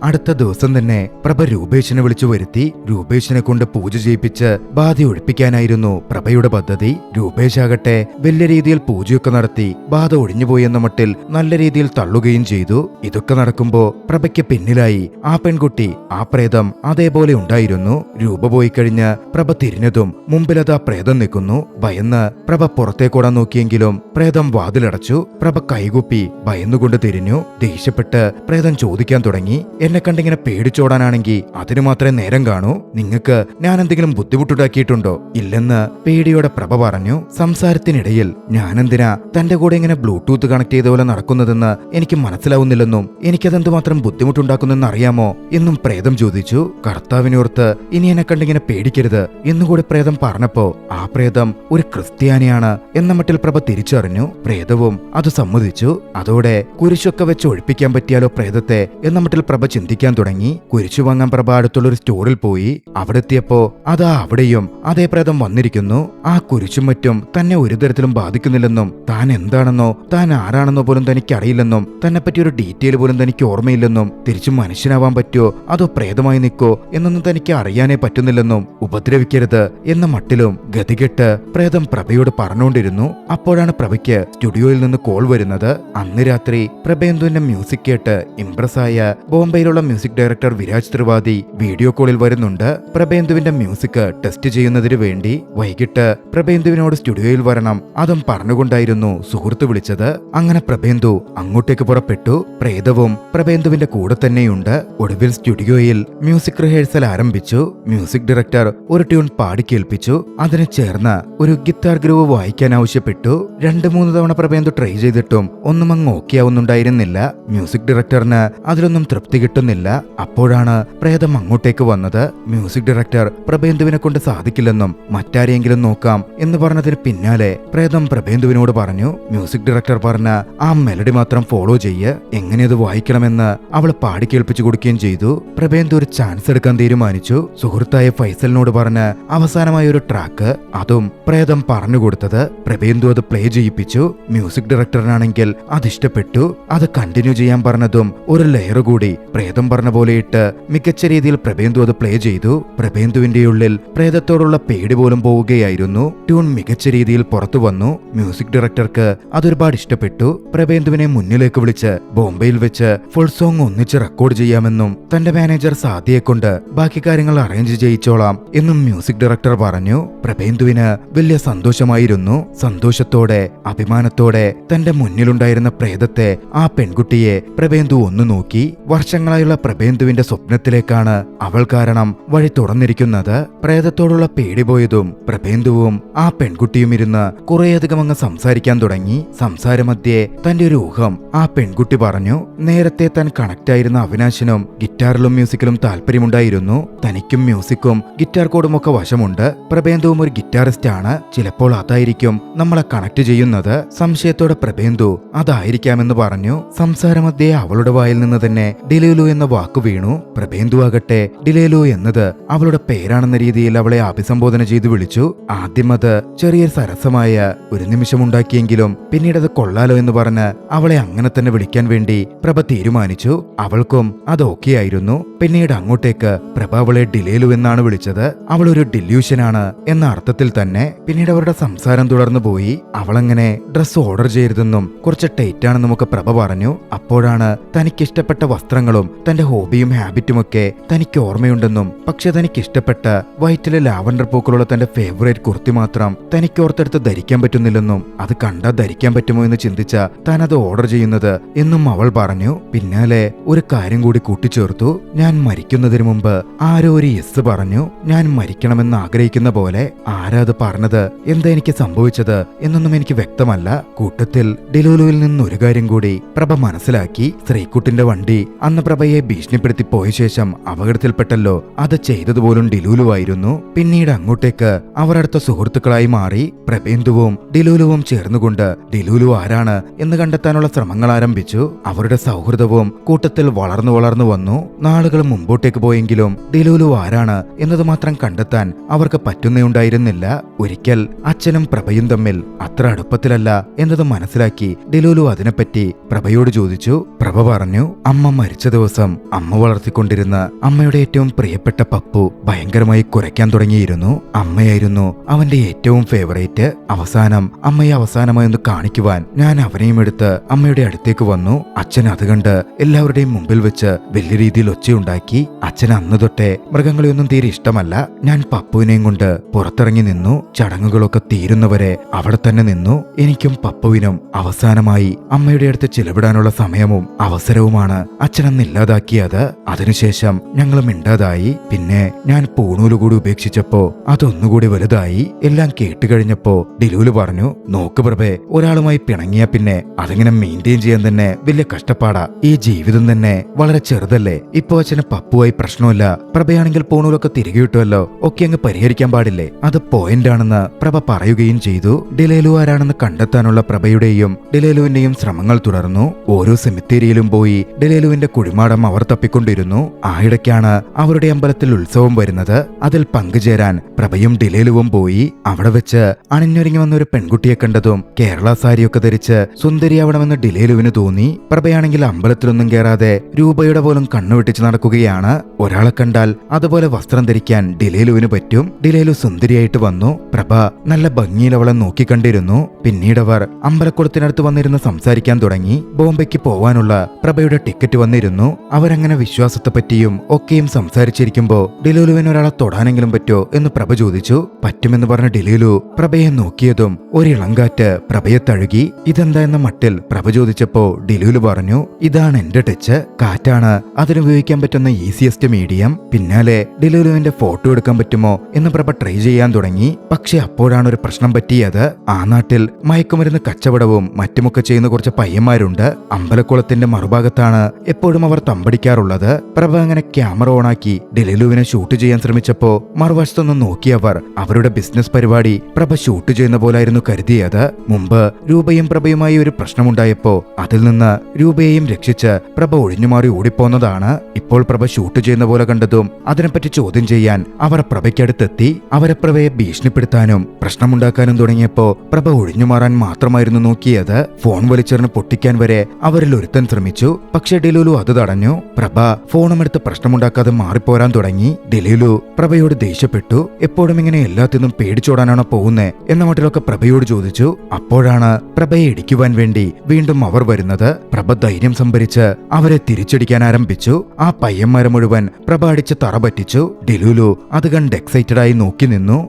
അടുത്ത ദിവസം തന്നെ പ്രഭ രൂപേഷിനെ വിളിച്ചു വരുത്തി. രൂപേഷിനെ കൊണ്ട് പൂജ ചെയ്യിപ്പിച്ച് ബാധ ഒഴിപ്പിക്കാനായിരുന്നു പ്രഭയുടെ പദ്ധതി. രൂപേഷ് ആകട്ടെ വലിയ രീതിയിൽ പൂജയൊക്കെ നടത്തി ബാധ ഒഴിഞ്ഞുപോയി എന്ന മട്ടിൽ നല്ല രീതിയിൽ തള്ളുകയും ചെയ്തു. ഇതൊക്കെ നടക്കുമ്പോ പ്രഭയ്ക്ക് പിന്നിലായി ആ പെൺകുട്ടി, ആ പ്രേതം അതേപോലെ ഉണ്ടായിരുന്നു. രൂപ പോയി കഴിഞ്ഞ് പ്രഭ തിരിഞ്ഞതും മുമ്പിലതാ പ്രേതം നിൽക്കുന്നു. ഭയന്ന് പ്രഭ പുറത്തേക്കോടാൻ നോക്കിയെങ്കിലും പ്രേതം വാതിലടച്ചു. പ്രഭ കൈകുപ്പി ഭയന്നുകൊണ്ട് തിരിഞ്ഞു. ദേഷ്യപ്പെട്ട് പ്രേതം ചോദിക്കാൻ തുടങ്ങി, എന്നെ കണ്ടിങ്ങനെ പേടിച്ചോടാനാണെങ്കിൽ അതിന് മാത്രമേ നേരം കാണൂ. നിങ്ങൾക്ക് ഞാൻ എന്തെങ്കിലും ബുദ്ധിമുട്ടുണ്ടാക്കിയിട്ടുണ്ടോ? ഇല്ലെന്ന് പേടിയോടെ പ്രഭ പറഞ്ഞു. സംസാരത്തിനിടയിൽ ഞാനെന്തിനാ തന്റെ കൂടെ ഇങ്ങനെ ബ്ലൂടൂത്ത് കണക്ട് ചെയ്ത പോലെ നടക്കുന്നതെന്ന് എനിക്ക് മനസ്സിലാവുന്നില്ലെന്നും എനിക്കതെന്തുമാത്രം ബുദ്ധിമുട്ടുണ്ടാക്കുന്നെന്ന് അറിയാമോ എന്നും പ്രേതം ചോദിച്ചു. കർത്താവിനോർത്ത് ഇനി എന്നെ കണ്ടിങ്ങനെ പേടിക്കരുത് എന്നുകൂടി പ്രേതം പറഞ്ഞപ്പോ ആ പ്രേതം ഒരു ക്രിസ്ത്യാനിയാണ് എന്ന മട്ടിൽ പ്രഭ തിരിച്ചറിഞ്ഞു. പ്രേതവും അത് സമ്മതിച്ചു. അതോടെ കുരിശൊക്കെ വെച്ച് ഒഴിപ്പിക്കാൻ പറ്റിയാലോ പ്രേതത്തെ എന്ന മട്ടിൽ പ്രഭ ചിന്തിക്കാൻ തുടങ്ങി. കുരിശു വാങ്ങാൻ പ്രഭ അടുത്തുള്ളൊരു സ്റ്റോറിൽ പോയി. അവിടെ എത്തിയപ്പോ അതാ അവിടെയും അതേ പ്രേതം വന്നിരിക്കുന്നു. ആ കുരിശും മറ്റും തന്നെ ഒരു തരത്തിലും ബാധിക്കുന്നില്ലെന്നും താൻ എന്താണെന്നോ താൻ ആരാണെന്നോ പോലും തനിക്കറിയില്ലെന്നും തന്നെപ്പറ്റി ഒരു ഡീറ്റെയിൽ പോലും തനിക്ക് ഓർമ്മയില്ലെന്നും തിരിച്ചു മനുഷ്യനാവാൻ പറ്റുമോ അതോ പ്രേതമായി നിൽക്കോ എന്നൊന്നും തനിക്ക് അറിയാനേ പറ്റുന്നില്ലെന്നും ഉപദ്രവിക്കരുത് എന്ന മട്ടിലും ഗതികെട്ട് പ്രേതം പ്രഭയോട് പറഞ്ഞുകൊണ്ടിരുന്നു. അപ്പോഴാണ് പ്രഭയ്ക്ക് സ്റ്റുഡിയോയിൽ നിന്ന് കോൾ വരുന്നത്. അന്ന് രാത്രി പ്രഭേന്ദുവിന്റെ മ്യൂസിക് കേട്ട് ഇംപ്രസായ ബോംബെയിലുള്ള മ്യൂസിക് ഡയറക്ടർ വിരാജ് ത്രിവാദി വീഡിയോ കോളിൽ വരുന്നുണ്ട്. പ്രഭേന്ദുവിന്റെ മ്യൂസിക് ടെസ്റ്റ് ചെയ്യുന്നതിന് വേണ്ടി വൈകിട്ട് പ്രഭേന്ദുവിനോട് സ്റ്റുഡിയോയിൽ വരണം അതും പറഞ്ഞുകൊണ്ടായിരുന്നു സുഹൃത്ത് വിളിച്ചത്. അങ്ങനെ പ്രഭേന്ദു അങ്ങോട്ടേക്ക് പുറപ്പെട്ടു. പ്രേതവും പ്രഭേന്ദുവിന്റെ കൂടെ തന്നെയുണ്ട്. ഒടുവിൽ സ്റ്റുഡിയോയിൽ മ്യൂസിക് റിഹേഴ്സൽ ആരംഭിച്ചു. മ്യൂസിക് ഡയറക്ടർ ഒരു ട്യൂൺ പാടി കേൾപ്പിച്ചു. അതിന് ചേർന്ന് ഒരു ഗിത്താർ ഗ്രൂവ് വായിക്കാൻ ആവശ്യപ്പെട്ടു. 2-3 തവണ പ്രഭേന്ദു ട്രൈ ചെയ്തിട്ടും ഒന്നും അങ്ങ് ഓക്കെ ആവുന്നുണ്ടായിരുന്നില്ല. മ്യൂസിക് ഡയറക്ടറിന് അതിലൊന്നും തൃപ്തി കിട്ടുന്നില്ല. അപ്പോഴാണ് പ്രേതം അങ്ങോട്ടേക്ക് വന്നത്. മ്യൂസിക് ഡയറക്ടർ പ്രഭേന്ദുവിനെ കൊണ്ട് സാധിക്കില്ലെന്നും മറ്റാരെയെങ്കിലും നോക്കാം എന്ന് പറഞ്ഞതിന് പിന്നാലെ പ്രേതം പ്രഭേന്ദുവിനോട് പറഞ്ഞു. മ്യൂസിക് ഡയറക്ടർ പറഞ്ഞ ആ മെലഡി മാത്രം ഫോളോ ചെയ്യ്, എങ്ങനെയത് വായിക്കണമെന്ന് അവൾ പാടി കേൾപ്പിച്ചു കൊടുക്കുകയും ചെയ്തു. പ്രഭേന്ദു ഒരു ചാൻസ് എടുക്കാൻ തീരുമാനിച്ചു. സുഹൃത്തായ ഫൈസലിനോട് പറഞ്ഞ് അവസാനമായ ഒരു ട്രാക്ക് അതും പ്രേതം പറഞ്ഞു കൊടുത്തത്. പ്രഭേന്ദു അത് പ്ലേ ചെയ്യിപ്പിച്ചു. മ്യൂസിക് ഡയറക്ടറിനാണെങ്കിൽ അതിഷ്ടപ്പെട്ടു. അത് കണ്ടിന്യൂ ചെയ്യാൻ പറഞ്ഞതും ഒരു ലെയർ കൂടി പ്രേതം പറഞ്ഞ പോലെ ഇട്ട് മികച്ച രീതിയിൽ പ്രഭേന്ദു അത് പ്ലേ ചെയ്തു. പ്രഭേന്ദുവിന്റെ ഉള്ളിൽ പ്രേതത്തോടുള്ള പേടി പോലും പോവുകയായിരുന്നു. ട്യൂൺ മികച്ച രീതിയിൽ പുറത്തു വന്നു. മ്യൂസിക് ഡയറക്ടർക്ക് അതൊരുപാട് ഇഷ്ടപ്പെട്ടു. പ്രഭേന്ദുവിനെ മുന്നിലേക്ക് വിളിച്ച് ബോംബെയിൽ വെച്ച് ഫുൾ സോങ് ഒന്നിച്ച് റെക്കോർഡ് ചെയ്യാമെന്നും തന്റെ മാനേജർ സാദിയെ കൊണ്ട് ബാക്കി കാര്യങ്ങൾ അറേഞ്ച് ചെയ്യിച്ചോളാം എന്നും മ്യൂസിക് ഡയറക്ടർ പറഞ്ഞു. പ്രഭേന്ദുവിന് വലിയ സന്തോഷമായിരുന്നു. സന്തോഷത്തോടെ അഭിമാനത്തോടെ തന്റെ മുന്നിലുണ്ടായിരുന്ന പ്രേതത്തെ ആ പെൺകുട്ടിയെ പ്രഭേന്ദു ഒന്നു നോക്കി. വർഷങ്ങളായുള്ള പ്രഭേന്ദുവിന്റെ സ്വപ്നത്തിലേക്കാണ് അവൾ കാരണം വഴി തുറന്നിരിക്കുന്നത്. പ്രേതത്തോടുള്ള പേടി പോയതും പ്രഭേന്ദുവും ആ പെൺകുട്ടിയും ഇരുന്ന് കുറേയധികം അങ്ങ് സംസാരിക്കാൻ തുടങ്ങി. സംസാരമധ്യേ തന്റെ ഒരു ഊഹം ആ പെൺകുട്ടി പറഞ്ഞു. നേരത്തെ താൻ കണക്റ്റായിരുന്ന അവിനാശിനും ഗിറ്റാറിലും മ്യൂസിക്കിലും താല്പര്യമുണ്ടായിരുന്നു. തനിക്കും മ്യൂസിക്കും ഗിറ്റാർ കോഡും ഒക്കെ വശമുണ്ട്. പ്രഭേന്ദുവും ഒരു ഗിറ്റാറിസ്റ്റ് ആണ്. ചിലപ്പോൾ അതായിരിക്കും നമ്മളെ കണക്ട് ചെയ്യുന്നത്. സംശയത്തോടെ പ്രഭേന്ദു അതായിരിക്കാമെന്ന് പറഞ്ഞു. സംസാരമധ്യേ അവളുടെ വായിൽ നിന്ന് തന്നെ ഡിലേലു എന്ന വാക്ക് വീണു. പ്രഭേന്ദു ആകട്ടെ ഡിലേലു എന്നത് അവളുടെ പേരാണെന്ന രീതിയിൽ അവളെ അഭിസംബോധന ചെയ്തു വിളിച്ചു. ആദ്യം അത് ചെറിയൊരു സരസമായ ഒരു നിമിഷമുണ്ടാക്കിയെങ്കിലും പിന്നീട് അത് കൊള്ളാലോ എന്ന് പറഞ്ഞ് അവളെ അങ്ങനെ തന്നെ വിളിക്കാൻ വേണ്ടി പ്രഭ തീരുമാനിച്ചു. അവൾക്കും അത് ഓക്കെ ആയിരുന്നു. പിന്നീട് അങ്ങോട്ടേക്ക് പ്രഭ അവളെ ഡിലേലു എന്നാണ് വിളിച്ചത്. അവൾ ഒരു ഡില്യൂഷനാണ് എന്ന അർത്ഥത്തിൽ തന്നെ. പിന്നീട് അവരുടെ സംസാരം തുടർന്നു പോയി. അവളങ്ങനെ ഡ്രസ് ഓർഡർ ചെയ്യരുതെന്നും കുറച്ച് ടൈറ്റ് ആണെന്നും ഒക്കെ പ്രഭ പറഞ്ഞു. അപ്പോഴാണ് തനിക്കിഷ്ടപ്പെട്ട വസ്ത്രങ്ങളും തന്റെ ഹോബിയും ഹാബിറ്റുമൊക്കെ തനിക്ക് ഓർമ്മയുണ്ടെന്നും പക്ഷെ തനിക്കിഷ്ടപ്പെട്ട വൈറ്റിലെ ലാവണ്ടർ പൂക്കളുള്ള തന്റെ ഫേവറേറ്റ് കുർത്തി മാത്രം തനിക്ക് ഓർത്തെടുത്ത് ധരിക്കാൻ പറ്റുന്നില്ലെന്നും അത് കണ്ടാ ധരിക്കാൻ പറ്റുമോ എന്ന് ചിന്തിച്ച താൻ അത് ഓർഡർ ചെയ്യുന്നത് എന്നും അവൾ പറഞ്ഞു. പിന്നാലെ ഒരു കാര്യം കൂടി കൂട്ടിച്ചേർത്തു. ഞാൻ മരിക്കുന്നതിന് മുമ്പ് ആരോ ഒരു യെസ് പറഞ്ഞു. ഞാൻ മരിക്കണമെന്ന് ആഗ്രഹിക്കുന്ന പോലെ. ആരാത് പറഞ്ഞത്, എന്താ എനിക്ക് സംഭവിച്ചത് എന്നൊന്നും എനിക്ക് വ്യക്തമല്ല. കൂട്ടത്തിൽ ഡിലൂലുവിൽ നിന്ന് ഒരു കാര്യം കൂടി പ്രഭ മനസ്സിലാക്കി. ശ്രീകുട്ടിന്റെ വണ്ടി അന്ന് പ്രഭയെ ഭീഷണിപ്പെടുത്തി പോയ ശേഷം അപകടത്തിൽപ്പെട്ടല്ലോ. അത് ചെയ്തതുപോലും ഡിലൂലുവായിരുന്നു. പിന്നീട് അങ്ങോട്ടേക്ക് അവർ അടുത്ത സുഹൃത്തുക്കളായി മാറി. പ്രഭേന്ദുവും ഡിലൂലുവും ചേർന്നുകൊണ്ട് ഡിലൂലു ആരാണ് എന്ന് കണ്ടെത്താനുള്ള ശ്രമങ്ങൾ ആരംഭിച്ചു. അവരുടെ സൗഹൃദവും കൂട്ടത്തിൽ വളർന്നു വന്നു. നാളുകൾ മുമ്പോട്ടേക്ക് പോയെങ്കിലും ഡിലൂലു ആരാണ് എന്നത് മാത്രം കണ്ടെത്താൻ അവർക്ക് പറ്റുന്നേയുണ്ടായിരുന്നില്ല. ഒരിക്കൽ അച്ഛനും പ്രഭയും തമ്മിൽ അത്ര അടുപ്പത്തിലല്ല എന്നത് മനസ്സിലാക്കി ഡിലൂലു അതിനെപ്പറ്റി പ്രഭയോട് ചോദിച്ചു. പ്രഭ പറഞ്ഞു, അമ്മ മരിച്ച ദിവസം അമ്മ വളർത്തിക്കൊണ്ടിരുന്ന അമ്മയുടെ ഏറ്റവും പ്രിയപ്പെട്ട പപ്പു ഭയങ്കരമായി കുരയ്ക്കാൻ തുടങ്ങിയിരുന്നു. അമ്മയായിരുന്നു അവന്റെ ഏറ്റവും ഫേവറേറ്റ്. അവസാനം അമ്മയെ അവസാനമായി ഒന്ന് കാണിക്കുവാൻ ഞാൻ അവനെയും എടുത്ത് അമ്മയുടെ അടുത്തേക്ക് വന്നു. അച്ഛൻ അത് കണ്ട് എല്ലാവരുടെയും മുമ്പിൽ വെച്ച് വലിയ രീതിയിൽ ഒച്ചയുണ്ടാക്കി. അച്ഛൻ അന്ന് തൊട്ടേ മൃഗങ്ങളെയൊന്നും തീരെ ഇഷ്ടമല്ല. ഞാൻ പപ്പുവിനെയും കൊണ്ട് പുറത്തിറങ്ങി നിന്നു. ചടങ്ങുകളൊക്കെ തീരുന്നവരെ അവിടെ തന്നെ നിന്നു. എനിക്കും പപ്പുവിനും അവസാനമായി അമ്മയുടെ അടുത്ത് ചിലവിടാനുള്ള സമയവും അവസരവുമാണ് അച്ഛനന്നില്ലാതെ ഇല്ലാതാക്കിയത്. അതിനുശേഷം ഞങ്ങൾ മിണ്ടാതായി. പിന്നെ ഞാൻ പൂണൂല് കൂടി ഉപേക്ഷിച്ചപ്പോ അതൊന്നുകൂടി വലുതായി. എല്ലാം കേട്ട് കഴിഞ്ഞപ്പോ ഡിലൂല് പറഞ്ഞു, നോക്ക് പ്രഭേ, ഒരാളുമായി പിണങ്ങിയ പിന്നെ അതിങ്ങനെ മെയിൻറ്റെയിൻ ചെയ്യാൻ തന്നെ വലിയ കഷ്ടപ്പാടാ. ഈ ജീവിതം തന്നെ വളരെ ചെറുതല്ലേ. ഇപ്പൊ അച്ഛന് പപ്പുവായി പ്രശ്നമില്ല. പ്രഭയാണെങ്കിൽ പൂണൂലൊക്കെ തിരികെ കിട്ടുമല്ലോ. ഒക്കെ അങ്ങ് പരിഹരിക്കാൻ പാടില്ലേ? അത് പോയിന്റാണെന്ന് പ്രഭ പറയുകയും ചെയ്തു. ഡിലേലു ആരാണെന്ന് കണ്ടെത്താനുള്ള പ്രഭയുടെയും ഡിലേലുവിന്റെയും ശ്രമങ്ങൾ തുടർന്നു. ഓരോ സെമിത്തേരിയിലും പോയി ഡിലേലുവിന്റെ കുഴിമാടം അവർ തപ്പിക്കൊണ്ടിരുന്നു. ആയിടയ്ക്കാണ് അവരുടെ അമ്പലത്തിൽ ഉത്സവം വരുന്നത്. അതിൽ പങ്കുചേരാൻ പ്രഭയും ഡിലേലുവും പോയി. അവിടെ വെച്ച് അണിഞ്ഞൊരുങ്ങി വന്ന ഒരു പെൺകുട്ടിയെ കണ്ടതും കേരള സാരിയൊക്കെ ധരിച്ച് സുന്ദരിയാവണമെന്ന് ഡിലേലുവിന് തോന്നി. പ്രഭയാണെങ്കിൽ അമ്പലത്തിലൊന്നും കയറാതെ രൂപയുടെ പോലും കണ്ണുവെട്ടിച്ച് നടക്കുകയാണ്. ഒരാളെ കണ്ടാൽ അതുപോലെ വസ്ത്രം ധരിക്കാൻ ഡിലേലുവിന് പറ്റും. ഡിലേലു സുന്ദരിയായിട്ട് വന്നു. പ്രഭ നല്ല ഭംഗിയിൽ അവളെ നോക്കിക്കണ്ടിരുന്നു. പിന്നീടവർ അമ്പലക്കുളത്തിനടുത്ത് വന്നിരുന്ന് സംസാരിക്കാൻ തുടങ്ങി. ബോംബെക്ക് പോവാനുള്ള പ്രഭയുടെ ടിക്കറ്റ് വന്നിരുന്നു. അവരങ്ങനെ വിശ്വാസത്തെപ്പറ്റിയും ഒക്കെയും സംസാരിച്ചിരിക്കുമ്പോ ഡിലേലുവിന് ഒരാളെ തൊടാനെങ്കിലും പറ്റോ എന്ന് പ്രഭ ചോദിച്ചു. പറ്റുമെന്ന് പറഞ്ഞ ഡിലേലു പ്രഭയെ നോക്കിയതും ഒരിളങ്കാറ്റ് പ്രഭയെ തഴുകി. ഇതെന്താ എന്ന മട്ടിൽ പ്രഭ ചോദിച്ചപ്പോ ഡിലേലു പറഞ്ഞു, ഇതാണ് എന്റെ ടച്ച്. കാറ്റാണ് അതിനുപയോഗിക്കാൻ പറ്റുന്ന ഈസിയസ്റ്റ് മീഡിയം. പിന്നാലെ ഡിലേലുവിന്റെ ഫോട്ടോ എടുക്കാൻ പറ്റുമോ എന്ന് പ്രഭ ട്രൈ ചെയ്യാൻ തുടങ്ങി. പക്ഷെ അപ്പോഴാണ് ഒരു പ്രശ്നം പറ്റിയത്. ആ നാട്ടിൽ മയക്കുമരുന്ന് കച്ചവടവും മറ്റുമൊക്കെ ചെയ്യുന്ന കുറച്ച് പയ്യന്മാരുണ്ട്. അമ്പലക്കുളത്തിന്റെ മറുഭാഗത്താണ് എപ്പോഴും അവർ തമ്പടിക്കാറുള്ളത്. പ്രഭ അങ്ങനെ ക്യാമറ ഓണാക്കി ഡിലേലുവിനെ ഷൂട്ട് ചെയ്യാൻ ശ്രമിച്ചപ്പോ മറുവശത്തൊന്ന് നോക്കിയവർ അവരുടെ ബിസിനസ് പരിപാടി പ്രഭ ഷൂട്ട് ചെയ്യുന്ന പോലായിരുന്നു കരുതിയത്. മുമ്പ് രൂപയും പ്രഭയുമായി ഒരു പ്രശ്നമുണ്ടായപ്പോ അതിൽ നിന്ന് രൂപയെയും രക്ഷിച്ച് പ്രഭ ഒഴിഞ്ഞുമാറി ഓടിപ്പോന്നതാണ്. ഇപ്പോൾ പ്രഭ ഷൂട്ട് ചെയ്യുന്ന പോലെ കണ്ടതും അതിനെപ്പറ്റി ചോദ്യം ചെയ്യാൻ അവർ പ്രഭയ്ക്കടുത്തെത്തി. അവരെ പ്രഭയെ ഭീഷണിപ്പെടുത്താനും പ്രശ്നമുണ്ടാക്കാനും തുടങ്ങിയപ്പോ പ്രഭ ഒഴിഞ്ഞുമാറാൻ മാത്രമായിരുന്നു നോക്കിയത്. ഫോൺ വലിച്ചെറിഞ്ഞ് പൊട്ടിക്കാൻ വരെ അവരിൽ ഒരുത്തൻ ശ്രമിച്ചു. പക്ഷെ ഡിലേലു അത് തടഞ്ഞു. പ്രഭ ഫോണും എടുത്ത് പ്രശ്നമുണ്ടാക്കാതെ മാറിപ്പോരാൻ തുടങ്ങി. ഡിലേലു പ്രഭയോട് ദേഷ്യപ്പെട്ടു. എപ്പോഴും ഇങ്ങനെ എല്ലാത്തിനും പേടിച്ചോടാനാണോ പോകുന്നേ എന്ന മട്ടിലൊക്കെ പ്രഭയോട് ചോദിച്ചു. അപ്പോഴാണ് പ്രഭയെ ഇടിക്കുവാൻ വേണ്ടി വീണ്ടും അവർ വരുന്നത്. പ്രഭ ധൈര്യം സംഭരിച്ച് അവരെ തിരിച്ചടിക്കാൻ ആരംഭിച്ചു. ആ പയ്യന്മാരെ മുഴുവൻ പ്രഭ അടിച്ച് തറ പറ്റിച്ചു. ഡിലേലു അത് കണ്ട് എക്സൈറ്റഡായി നോക്കി നിന്നു.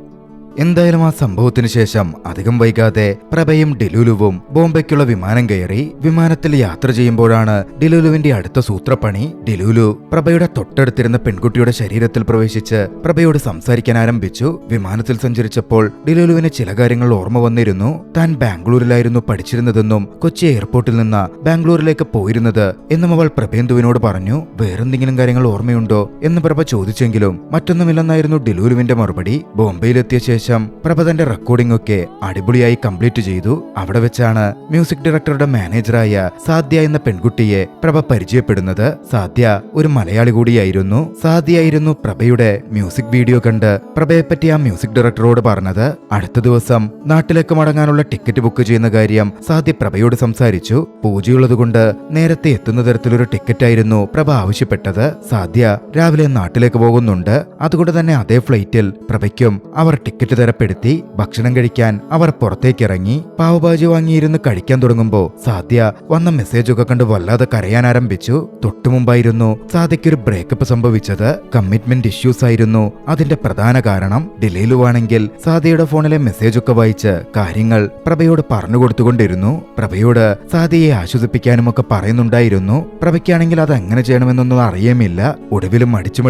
എന്തായാലും ആ സംഭവത്തിന് ശേഷം അധികം വൈകാതെ പ്രഭയും ഡിലൂലുവും ബോംബെക്കുള്ള വിമാനം കയറി. വിമാനത്തിൽ യാത്ര ചെയ്യുമ്പോഴാണ് ഡിലൂലുവിന്റെ അടുത്ത സൂത്രപ്പണി. ഡിലൂലു പ്രഭയുടെ തൊട്ടടുത്തിരുന്ന പെൺകുട്ടിയുടെ ശരീരത്തിൽ പ്രവേശിച്ച് പ്രഭയോട് സംസാരിക്കാൻ ആരംഭിച്ചു. വിമാനത്തിൽ സഞ്ചരിച്ചപ്പോൾ ഡിലൂലുവിന് ചില കാര്യങ്ങൾ ഓർമ്മ വന്നിരുന്നു. താൻ ബാംഗ്ലൂരിലായിരുന്നു പഠിച്ചിരുന്നതെന്നും കൊച്ചി എയർപോർട്ടിൽ നിന്ന് ബാംഗ്ലൂരിലേക്ക് പോയിരുന്നത് എന്നും അവൾ പ്രഭേന്ദുവിനോട് പറഞ്ഞു. വേറെന്തെങ്കിലും കാര്യങ്ങൾ ഓർമ്മയുണ്ടോ എന്ന് പ്രഭ ചോദിച്ചെങ്കിലും മറ്റൊന്നുമില്ലെന്നായിരുന്നു ഡിലൂലുവിന്റെ മറുപടി. ബോംബെയിലെത്തിയ ശേഷം പ്രഭ തന്റെ റെക്കോർഡിംഗ് ഒക്കെ അടിപൊളിയായി കംപ്ലീറ്റ് ചെയ്തു. അവിടെ വെച്ചാണ് മ്യൂസിക് ഡയറക്ടറുടെ മാനേജറായ സാദ്യ എന്ന പെൺകുട്ടിയെ പ്രഭ പരിചയപ്പെടുന്നത്. സാദ്യ ഒരു മലയാളി കൂടിയായിരുന്നു. സാദ്യയായിരുന്നു പ്രഭയുടെ മ്യൂസിക് വീഡിയോ കണ്ട് പ്രഭയെപ്പറ്റി ആ മ്യൂസിക് ഡയറക്ടറോട് പറഞ്ഞത്. അടുത്ത ദിവസം നാട്ടിലേക്ക് മടങ്ങാനുള്ള ടിക്കറ്റ് ബുക്ക് ചെയ്യുന്ന കാര്യം സാദ്യ പ്രഭയോട് സംസാരിച്ചു. പൂജയുള്ളതുകൊണ്ട് നേരത്തെ എത്തുന്ന തരത്തിലൊരു ടിക്കറ്റായിരുന്നു പ്രഭ ആവശ്യപ്പെട്ടത്. സാദ്യ രാവിലെ നാട്ടിലേക്ക് പോകുന്നുണ്ട്. അതുകൊണ്ട് തന്നെ അതേ ഫ്ലൈറ്റിൽ പ്രഭയ്ക്കും അവർ ടിക്കറ്റ് തരപ്പെടുത്തി. ഭക്ഷണം കഴിക്കാൻ അവർ പുറത്തേക്കിറങ്ങി. പാവഭാജി വാങ്ങിയിരുന്ന് കഴിക്കാൻ തുടങ്ങുമ്പോ സാദ്യ വന്ന മെസ്സേജൊക്കെ കണ്ട് വല്ലാതെ കരയാൻ ആരംഭിച്ചു. തൊട്ടുമുമ്പായിരുന്നു സാദ്യയ്ക്കൊരു ബ്രേക്കപ്പ് സംഭവിച്ചത്. കമ്മിറ്റ്മെന്റ് ഇഷ്യൂസ് ആയിരുന്നു അതിന്റെ പ്രധാന കാരണം. ഡിലേലുവാണെങ്കിൽ സാദ്യയുടെ ഫോണിലെ മെസ്സേജൊക്കെ വായിച്ച് കാര്യങ്ങൾ പ്രഭയോട് പറഞ്ഞു കൊടുത്തുകൊണ്ടിരുന്നു. പ്രഭയോട് സാദ്യയെ ആശ്വസിപ്പിക്കാനും ഒക്കെ പറയുന്നുണ്ടായിരുന്നു. പ്രഭയ്ക്കാണെങ്കിൽ അത് എങ്ങനെ ചെയ്യണമെന്നൊന്നും അറിയുമില്ല. ഒടുവിലും മടിച്ചു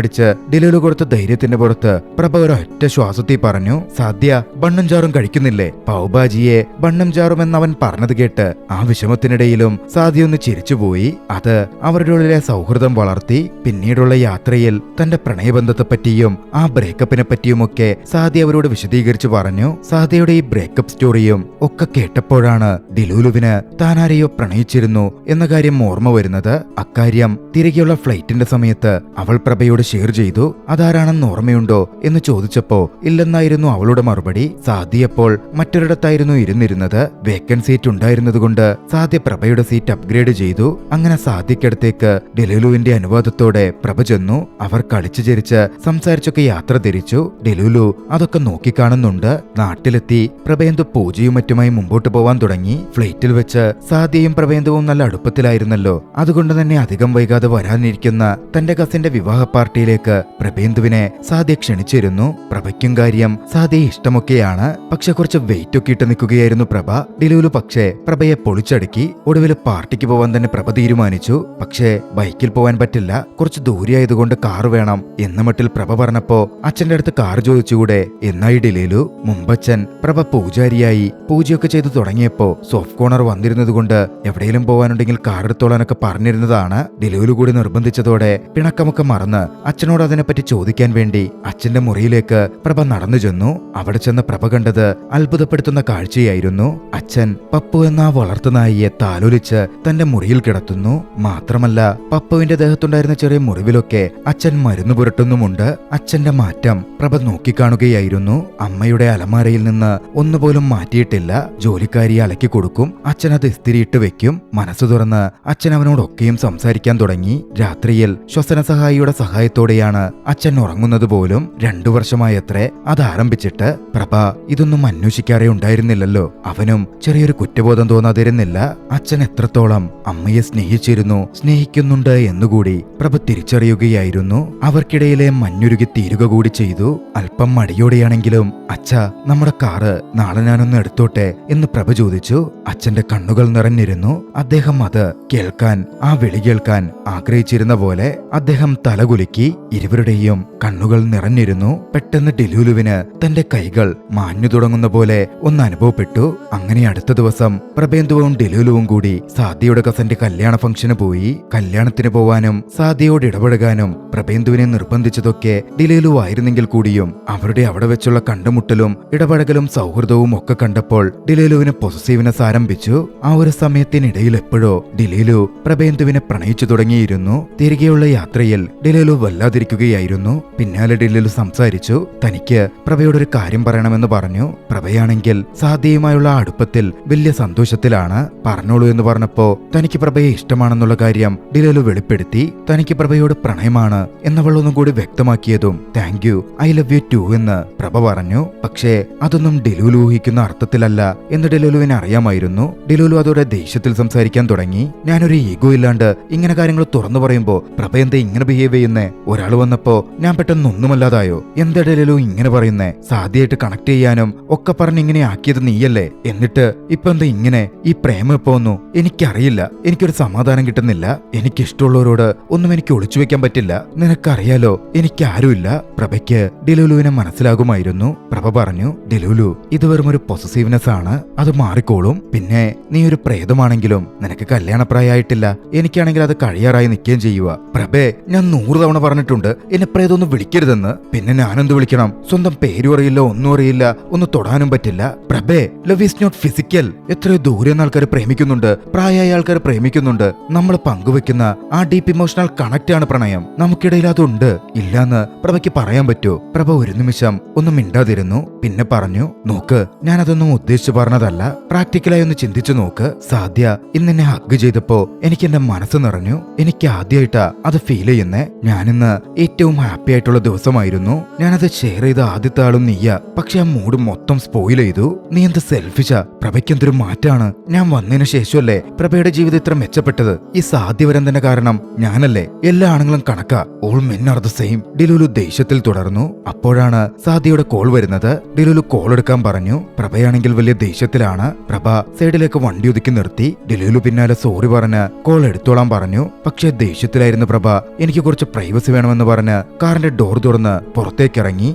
ഡിലേലു കൊടുത്ത ധൈര്യത്തിന്റെ പുറത്ത് പ്രഭ ഒരൊറ്റ ശ്വാസത്തിൽ പറഞ്ഞു, സാദ്യ ബണ്ണും ചാറും കഴിക്കുന്നില്ലേ? പൗഭാജിയെ ബണ്ണും ചാറും എന്നവൻ പറഞ്ഞത് കേട്ട് ആ വിഷമത്തിനിടയിലും സാദ്യ ഒന്ന് ചിരിച്ചുപോയി. അത് അവരുടെ ഉള്ളിലെ സൗഹൃദം വളർത്തി. പിന്നീടുള്ള യാത്രയിൽ തന്റെ പ്രണയബന്ധത്തെപ്പറ്റിയും ആ ബ്രേക്കപ്പിനെ പറ്റിയുമൊക്കെ സാദ്യ അവരോട് വിശദീകരിച്ചു പറഞ്ഞു. സാദ്യയുടെ ഈ ബ്രേക്കപ്പ് സ്റ്റോറിയും ഒക്കെ കേട്ടപ്പോഴാണ് ഡിലൂലുവിന് താനാരെയോ പ്രണയിച്ചിരുന്നു എന്ന കാര്യം ഓർമ്മ വരുന്നത്. അക്കാര്യം തിരികെയുള്ള ഫ്ലൈറ്റിന്റെ സമയത്ത് അവൾ പ്രഭയോട് ഷെയർ ചെയ്തു. അതാരാണെന്ന് ഓർമ്മയുണ്ടോ എന്ന് ചോദിച്ചപ്പോ ഇല്ലെന്നായിരുന്നു അവളുടെ മറുപടി. സാദ്യപ്പോൾ മറ്റൊരിടത്തായിരുന്നു ഇരുന്നിരുന്നത്. വേക്കൻറ്റ് സീറ്റ് ഉണ്ടായിരുന്നതുകൊണ്ട് സാദ്യ പ്രഭയുടെ സീറ്റ് അപ്ഗ്രേഡ് ചെയ്തു. അങ്ങനെ സാദ്യക്കടുത്തേക്ക് ഡിലൂലുവിന്റെ അനുവാദത്തോടെ പ്രഭ ചെന്നു. അവർ കളിച്ചു ചിരിച്ച് സംസാരിച്ചൊക്കെ യാത്ര തിരിച്ചു. ഡിലൂലു അതൊക്കെ നോക്കിക്കാണുന്നുണ്ട്. നാട്ടിലെത്തി പ്രഭേന്ദു പൂജയും മറ്റുമായി മുമ്പോട്ട് പോവാൻ തുടങ്ങി. ഫ്ലൈറ്റിൽ വെച്ച് സാദ്യയും പ്രഭേന്ദുവും നല്ല അടുപ്പത്തിലായിരുന്നല്ലോ. അതുകൊണ്ട് തന്നെ അധികം വൈകാതെ വരാനിരിക്കുന്ന തന്റെ കസിന്റെ വിവാഹ പാർട്ടിയിലേക്ക് പ്രഭേന്ദുവിനെ സാദ്യ ക്ഷണിച്ചിരുന്നു. പ്രഭയ്ക്കും കാര്യം സാദ്യ ആദ്യം ഇഷ്ടമൊക്കെയാണ്, പക്ഷെ കുറച്ച് വെയിറ്റ് ഒക്കെ ഇട്ട് നിൽക്കുകയായിരുന്നു പ്രഭ. ഡിലൂലു പക്ഷേ പ്രഭയെ പൊളിച്ചടുക്കി. ഒടുവിൽ പാർട്ടിക്ക് പോവാൻ തന്നെ പ്രഭ തീരുമാനിച്ചു. പക്ഷേ ബൈക്കിൽ പോവാൻ പറ്റില്ല, കുറച്ച് ദൂരെയായതുകൊണ്ട് കാർ വേണം എന്ന മട്ടിൽ പ്രഭ പറഞ്ഞപ്പോ അച്ഛന്റെ അടുത്ത് കാർ ചോദിച്ചുകൂടെ എന്നായി ഡിലൂലു. മുമ്പച്ഛൻ പ്രഭ പൂജാരിയായി പൂജയൊക്കെ ചെയ്തു തുടങ്ങിയപ്പോ സോഫ്റ്റ് കോർണർ വന്നിരുന്നതുകൊണ്ട് എവിടെയെങ്കിലും പോവാനുണ്ടെങ്കിൽ കാർ എടുത്തോളാനൊക്കെ പറഞ്ഞിരുന്നതാണ്. ഡിലൂലു കൂടി നിർബന്ധിച്ചതോടെ പിണക്കമൊക്കെ മറന്ന് അച്ഛനോട് അതിനെപ്പറ്റി ചോദിക്കാൻ വേണ്ടി അച്ഛന്റെ മുറിയിലേക്ക് പ്രഭ നടന്നു ചെന്നു. അവിടെ ചെന്ന് പ്രഭ കണ്ടത് അത്ഭുതപ്പെടുത്തുന്ന കാഴ്ചയായിരുന്നു. അച്ഛൻ പപ്പു എന്ന ആ വളർത്തുനായിയെ താലോലിച്ച് തന്റെ മുറിയിൽ കിടത്തുന്നു. മാത്രമല്ല പപ്പുവിന്റെ ദേഹത്തുണ്ടായിരുന്ന ചെറിയ മുറിവിലൊക്കെ അച്ഛൻ മരുന്ന് പുരട്ടുന്നുമുണ്ട്. അച്ഛന്റെ മാറ്റം പ്രഭ നോക്കിക്കാണുകയായിരുന്നു. അമ്മയുടെ അലമാരയിൽ നിന്ന് ഒന്നുപോലും മാറ്റിയിട്ടില്ല. ജോലിക്കാരി അലക്കി കൊടുക്കും, അച്ഛൻ അത് ഇസ്തിരിയിട്ട് വെക്കും. മനസ്സ് തുറന്ന് അച്ഛൻ അവനോടൊക്കെയും സംസാരിക്കാൻ തുടങ്ങി. രാത്രിയിൽ ശ്വസന സഹായിയുടെ സഹായത്തോടെയാണ് അച്ഛൻ ഉറങ്ങുന്നത് പോലും. 2 വർഷമായത്രേ അത് ആരംഭിച്ചിട്ട്. പ്രഭ ഇതൊന്നും അന്വേഷിക്കാറേ ഉണ്ടായിരുന്നില്ലല്ലോ. അവനും ചെറിയൊരു കുറ്റബോധം തോന്നാതിരുന്നില്ല. അച്ഛൻ എത്രത്തോളം അമ്മയെ സ്നേഹിച്ചിരുന്നു, സ്നേഹിക്കുന്നുണ്ട് എന്നുകൂടി പ്രഭ തിരിച്ചറിയുകയായിരുന്നു. അവർക്കിടയിലെ മഞ്ഞുരുകി തീരുക കൂടി ചെയ്തു. അല്പം മടിയോടെയാണെങ്കിലും അച്ഛ നമ്മുടെ കാറ് നാളെ ഞാനൊന്ന് എടുത്തോട്ടെ എന്ന് പ്രഭ ചോദിച്ചു. അച്ഛന്റെ കണ്ണുകൾ നിറഞ്ഞിരുന്നു. അദ്ദേഹം അത് കേൾക്കാൻ, ആ വിളി കേൾക്കാൻ ആഗ്രഹിച്ചിരുന്ന പോലെ അദ്ദേഹം തലകുലുക്കി. ഇരുവരുടെയും കണ്ണുകൾ നിറഞ്ഞിരുന്നു. പെട്ടെന്ന് ഡിലൂലുവിന് തന്റെ കൈകൾ മാഞ്ഞു തുടങ്ങുന്ന പോലെ ഒന്ന് അനുഭവപ്പെട്ടു. അങ്ങനെ അടുത്ത ദിവസം പ്രഭേന്ദുവും ഡിലൂലുവും കൂടി സാദിയുടെ കസന്റെ കല്യാണ ഫംഗ്ഷന് പോയി. കല്യാണത്തിന് പോവാനും സാദിയോട് ഇടപെടുകാനും പ്രഭേന്ദുവിനെ നിർബന്ധിച്ചതൊക്കെ ഡിലൂലു ആയിരുന്നെങ്കിൽ കൂടിയും അവരുടെ അവിടെ വെച്ചുള്ള കണ്ടുമുട്ടലും ഇടപെടലും സൗഹൃദവും ഒക്കെ കണ്ടപ്പോൾ ഡിലൂലുവിന് പൊസസീവ്നെസ് ആരംഭിച്ചു. ആ ഒരു സമയത്തിനിടയിൽ എപ്പോഴോ ഡിലൂലു പ്രഭേന്ദുവിനെ പ്രണയിച്ചു തുടങ്ങിയിരുന്നു. തിരികെയുള്ള യാത്രയിൽ ഡിലൂലു വല്ലാതിരിക്കുകയായിരുന്നു. പിന്നാലെ ഡിലൂലു സംസാരിച്ചു. തനിക്ക് പ്രഭയോടൊരു കാര്യം പറയണമെന്ന് പറഞ്ഞു. പ്രഭയാണെങ്കിൽ സാദിയുമായുള്ള അടുപ്പത്തിൽ വലിയ സന്തോഷത്തിലാണ്. പറഞ്ഞോളൂ എന്ന് പറഞ്ഞപ്പോ തനിക്ക് പ്രഭയെ ഇഷ്ടമാണെന്നുള്ള കാര്യം ഡിലൂലു വെളിപ്പെടുത്തി. തനിക്ക് പ്രഭയോട് പ്രണയമാണ് എന്നവൾ ഒന്നും കൂടി വ്യക്തമാക്കിയതും thank you, I love you too എന്ന് പ്രഭ പറഞ്ഞു. പക്ഷേ അതൊന്നും ഡിലൂലു ഊഹിക്കുന്ന അർത്ഥത്തിലല്ല എന്ന് ഡിലൂലുവിന് അറിയാമായിരുന്നു. ഡിലൂലു അതോടെ ദേഷ്യത്തിൽ സംസാരിക്കാൻ തുടങ്ങി. ഞാനൊരു ഈഗോ ഇല്ലാണ്ട് ഇങ്ങനെ കാര്യങ്ങൾ തുറന്നു പറയുമ്പോ പ്രഭ എന്താ ഇങ്ങനെ ബിഹേവ് ചെയ്യുന്നേ? ഒരാൾ വന്നപ്പോ ഞാൻ പെട്ടെന്ന് ഒന്നുമല്ലാതായോ? എന്താ ഡിലൂലു ഇങ്ങനെ പറയുന്നേ? സാധ്യമായിട്ട് കണക്ട് ചെയ്യാനും ഒക്കെ പറഞ്ഞ് ഇങ്ങനെ ആക്കിയത് നീയല്ലേ? എന്നിട്ട് ഇപ്പൊ എന്താ ഇങ്ങനെ ഈ പ്രേമം ഇപ്പൊ ഒന്നു? എനിക്കറിയില്ല, എനിക്കൊരു സമാധാനം കിട്ടുന്നില്ല. എനിക്കിഷ്ടമുള്ളവരോട് ഒന്നും എനിക്ക് ഒളിച്ചു വെക്കാൻ പറ്റില്ല. നിനക്കറിയാലോ എനിക്ക് ആരുമില്ല. പ്രഭയ്ക്ക് ഡിലൂലുവിനെ മനസ്സിലാകുമായിരുന്നു. പ്രഭ പറഞ്ഞു, ഡിലൂലു ഇത് വെറും ഒരു പൊസസീവ്നെസ് ആണ്, അത് മാറിക്കോളും. പിന്നെ നീ ഒരു പ്രേതമാണെങ്കിലും നിനക്ക് കല്യാണപ്രായമായിട്ടില്ല. എനിക്കാണെങ്കിൽ അത് കഴിയാറായി നിൽക്കുകയും ചെയ്യുക. പ്രഭേ ഞാൻ 100 തവണ പറഞ്ഞിട്ടുണ്ട് എന്നെ പ്രേതൊന്നും വിളിക്കരുതെന്ന്. പിന്നെ ഞാനെന്ത് വിളിക്കണം? സ്വന്തം പേരും അറിയില്ല, ഒന്നും അറിയില്ല, ഒന്ന് തൊടാനും പറ്റില്ല. പ്രഭേ ലവ് ഈസ് നോട്ട് ഫിസിക്കൽ. എത്രയോ ദൂരെ നിന്ന് ആൾക്കാർ പ്രേമിക്കുന്നുണ്ട്, പ്രായമായ ആൾക്കാർ പ്രേമിക്കുന്നുണ്ട്. നമ്മൾ പങ്കുവെക്കുന്ന ആ ഡീപ്പ് ഇമോഷണൽ കണക്റ്റ് ആണ് പ്രണയം. നമുക്കിടയിൽ അതുണ്ട്. ഇല്ലാന്ന് പ്രഭയ്ക്ക് പറയാൻ പറ്റൂ. പ്രഭ ഒരു നിമിഷം ഒന്നും മിണ്ടാതിരുന്നു. പിന്നെ പറഞ്ഞു, നോക്ക് ഞാനതൊന്നും ഉദ്ദേശിച്ചു പറഞ്ഞതല്ല. പ്രാക്ടിക്കലായി ഒന്ന് ചിന്തിച്ചു നോക്ക്. സാധ്യ ഇന്നെന്നെ ഹഗ് ചെയ്തപ്പോ എനിക്ക് എന്റെ മനസ്സ് നിറഞ്ഞു. എനിക്ക് ആദ്യമായിട്ടാ അത് ഫീൽ ചെയ്യുന്നേ. ഞാനിന്ന് ഏറ്റവും ഹാപ്പി ആയിട്ടുള്ള ദിവസമായിരുന്നു. ഞാനത് ഷെയർ ചെയ്ത ആദ്യത്തെ ആളും നീയാ. പക്ഷെ ആ മൂഡ് മൊത്തം സ്പോയിൽ ചെയ്തു. നീ എന്ത് സെൽഫിഷാ. പ്രഭയ്ക്ക് എന്തൊരു മാറ്റാണ്. ഞാൻ വന്നതിന് ശേഷമല്ലേ പ്രഭയുടെ ജീവിതം ഇത്ര മെച്ചപ്പെട്ടത്. ഈ സാധ്യ വരാൻ തന്നെ കാരണം ഞാനല്ലേ? എല്ലാ ആണുങ്ങളും കണക്കാ. All men are the same. Delulu ദേഷ്യത്തിൽ തുടർന്നു. അപ്പോഴാണ് സാദിയുടെ കോൾ വരുന്നത്. ഡിലൂലു കോൾ എടുക്കാൻ പറഞ്ഞു. പ്രഭയാണെങ്കിൽ വലിയ ദേഷ്യത്തിലാണ്. പ്രഭ സൈഡിലേക്ക് വണ്ടി ഒതുക്കി നിർത്തി. ഡിലൂലു പിന്നാലെ സോറി പറഞ്ഞ് കോൾ എടുത്തോളാൻ പറഞ്ഞു. പക്ഷേ ദേഷ്യത്തിലായിരുന്നു പ്രഭ. എനിക്ക് കുറച്ച് പ്രൈവസി വേണമെന്ന് പറഞ്ഞ് കാറിന്റെ ഡോർ തുറന്ന് പുറത്തേക്കിറങ്ങി.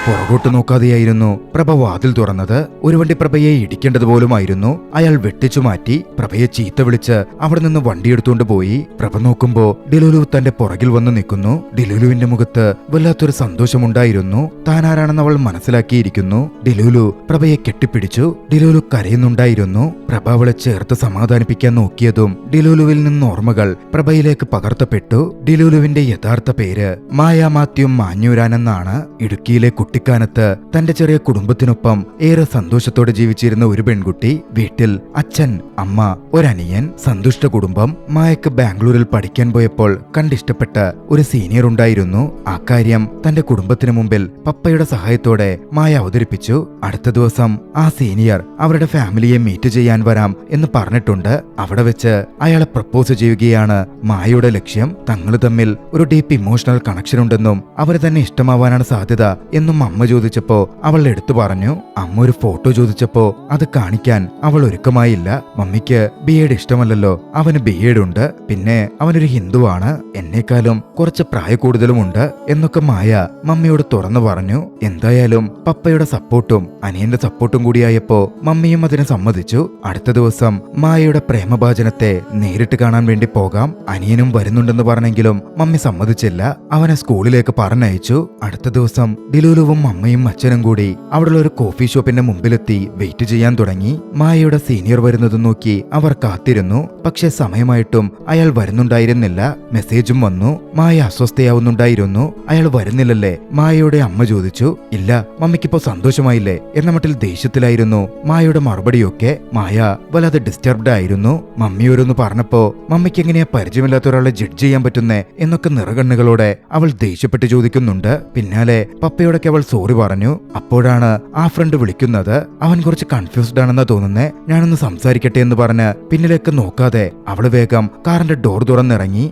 പുറകോട്ട് നോക്കാതെയായിരുന്നു പ്രഭ വാതിൽ തുറന്നത്. ഒരു വണ്ടി പ്രഭയെ ഇടിക്കേണ്ടതുപോലുമായിരുന്നു. അയാൾ വെട്ടിച്ചു മാറ്റി. പ്രഭയെ ചീത്ത വിളിച്ച് അവിടെ നിന്ന് വണ്ടിയെടുത്തുകൊണ്ട് പോയി. പ്രഭ നോക്കുമ്പോ ഡിലൂലു തന്റെ പുറകിൽ വന്ന് നിൽക്കുന്നു. ഡിലൂലുവിന്റെ മുഖത്ത് വല്ലാത്തൊരു സന്തോഷമുണ്ടായിരുന്നു. താനാരാണെന്ന് അവൾ മനസ്സിലാക്കിയിരിക്കുന്നു. ഡിലൂലു പ്രഭയെ കെട്ടിപ്പിടിച്ചു. ഡിലൂലു കരയുന്നുണ്ടായിരുന്നു. പ്രഭ അവളെ ചേർത്ത് സമാധാനിപ്പിക്കാൻ നോക്കിയതും ഡിലൂലുവിൽ നിന്ന് ഓർമ്മകൾ പ്രഭയിലേക്ക് പകർത്തപ്പെട്ടു. ഡിലൂലുവിന്റെ യഥാർത്ഥ പേര് മായ മാത്യു മാഞ്ഞൂരാൻ എന്നാണ്. ഇടുക്കിയിലെ കുട്ടിക്കാനത്ത് തന്റെ ചെറിയ കുടുംബത്തിനൊപ്പം ഏറെ സന്തോഷത്തോടെ ജീവിച്ചിരുന്ന ഒരു പെൺകുട്ടി. വീട്ടിൽ അച്ഛൻ, അമ്മ, ഒരനിയൻ, സന്തുഷ്ട കുടുംബം. മായക്ക് ബാംഗ്ലൂരിൽ പഠിക്കാൻ പോയപ്പോൾ കണ്ടിഷ്ടപ്പെട്ട ഒരു സീനിയർ ഉണ്ടായിരുന്നു. ആ കാര്യം തന്റെ കുടുംബത്തിന് മുമ്പിൽ പപ്പയുടെ സഹായത്തോടെ മായ അവതരിപ്പിച്ചു. അടുത്ത ദിവസം ആ സീനിയർ അവരുടെ ഫാമിലിയെ മീറ്റ് ചെയ്യാൻ വരാം എന്ന് പറഞ്ഞിട്ടുണ്ട്. അവിടെ വെച്ച് അയാളെ പ്രപ്പോസ് ചെയ്യുകയാണ് മായയുടെ ലക്ഷ്യം. തങ്ങൾ തമ്മിൽ ഒരു ഡീപ്പ് ഇമോഷണൽ കണക്ഷൻ ഉണ്ടെന്നും അവരെ തന്നെ ഇഷ്ടമാവാനാണ് സാധ്യത എന്നും അമ്മ ചോദിച്ചപ്പോ അവൾ എടുത്തു പറഞ്ഞു. അമ്മ ഒരു ഫോട്ടോ ചോദിച്ചപ്പോ അത് കാണിക്കാൻ അവൾ ഒരുക്കമായില്ല. മമ്മിക്ക് ബിഎഡ് ഇഷ്ടമല്ലല്ലോ, അവന് ബിഎഡ് ഉണ്ട്, പിന്നെ അവനൊരു ഹിന്ദുവാണ്, എന്നേക്കാളും കുറച്ച് പ്രായക്കൂടുതലുമുണ്ട് എന്നൊക്കെ മായ മമ്മിയോട് തുറന്നു പറഞ്ഞു. എന്തായാലും പപ്പയുടെ സപ്പോർട്ടും അനിയന്റെ സപ്പോർട്ടും കൂടിയായപ്പോ മമ്മിയും അതിന് സമ്മതിച്ചു. അടുത്ത ദിവസം മായയുടെ പ്രേമഭാജനത്തെ നേരിട്ട് കാണാൻ വേണ്ടി പോകാം, അനിയനും വരുന്നുണ്ടെന്ന് പറഞ്ഞെങ്കിലും മമ്മി സമ്മതിച്ചില്ല. അവനെ സ്കൂളിലേക്ക് പറഞ്ഞയച്ചു. അടുത്ത ദിവസം ഡിലൂലുവും അമ്മയും അച്ഛനും കൂടി അവിടെയുള്ള ഒരു കോഫി ഷോപ്പിന്റെ മുമ്പിലെത്തി വെയിറ്റ് ചെയ്യാൻ തുടങ്ങി. മായയുടെ സീനിയർ വരുന്നതും നോക്കി അവർ കാത്തിരുന്നു. പക്ഷെ സമയമായിട്ടും അയാൾ വരുന്നുണ്ടായിരുന്നില്ല. മെസ്സേജും വന്നു. മായ അസ്വസ്ഥയാവുന്നുണ്ടായിരുന്നു. അയാൾ വരുന്നില്ലല്ലേ? മായയുടെ അമ്മ ചോദിച്ചു. ഇല്ല, മമ്മിക്കിപ്പോ സന്തോഷമായില്ലേ എന്ന മട്ടിൽ ദേഷ്യത്തിലായിരുന്നു മായയുടെ മറുപടിയൊക്കെ. മായ വല്ലാതെ ഡിസ്റ്റർബ്ഡ് ആയിരുന്നു. മമ്മിയോരൊന്ന് പറഞ്ഞപ്പോ മമ്മിക്ക് എങ്ങനെയാ പരിചയമില്ലാത്ത ഒരാളെ ജഡ്ജ് ചെയ്യാൻ പറ്റുന്നേ എന്നൊക്കെ നിറകണ്ണുകളോടെ അവൾ ദേഷ്യപ്പെട്ട് ചോദിക്കുന്നുണ്ട്. പിന്നാലെ പപ്പയോടൊക്കെ അവൾ സോറി പറഞ്ഞു. അപ്പോഴാണ് ആ ഫ്രണ്ട് വിളിക്കുന്നത്. അവൻ കുറച്ച് കൺഫ്യൂസ്ഡ് ആണെന്നാ തോന്നുന്നേ, ഞാനൊന്ന് സംസാരിക്കട്ടെ എന്ന് പറഞ്ഞ് പിന്നിലേക്ക് നോക്കാതെ അവള് വേഗം കാറിന്റെ ഡോർ തുറന്നിറങ്ങി.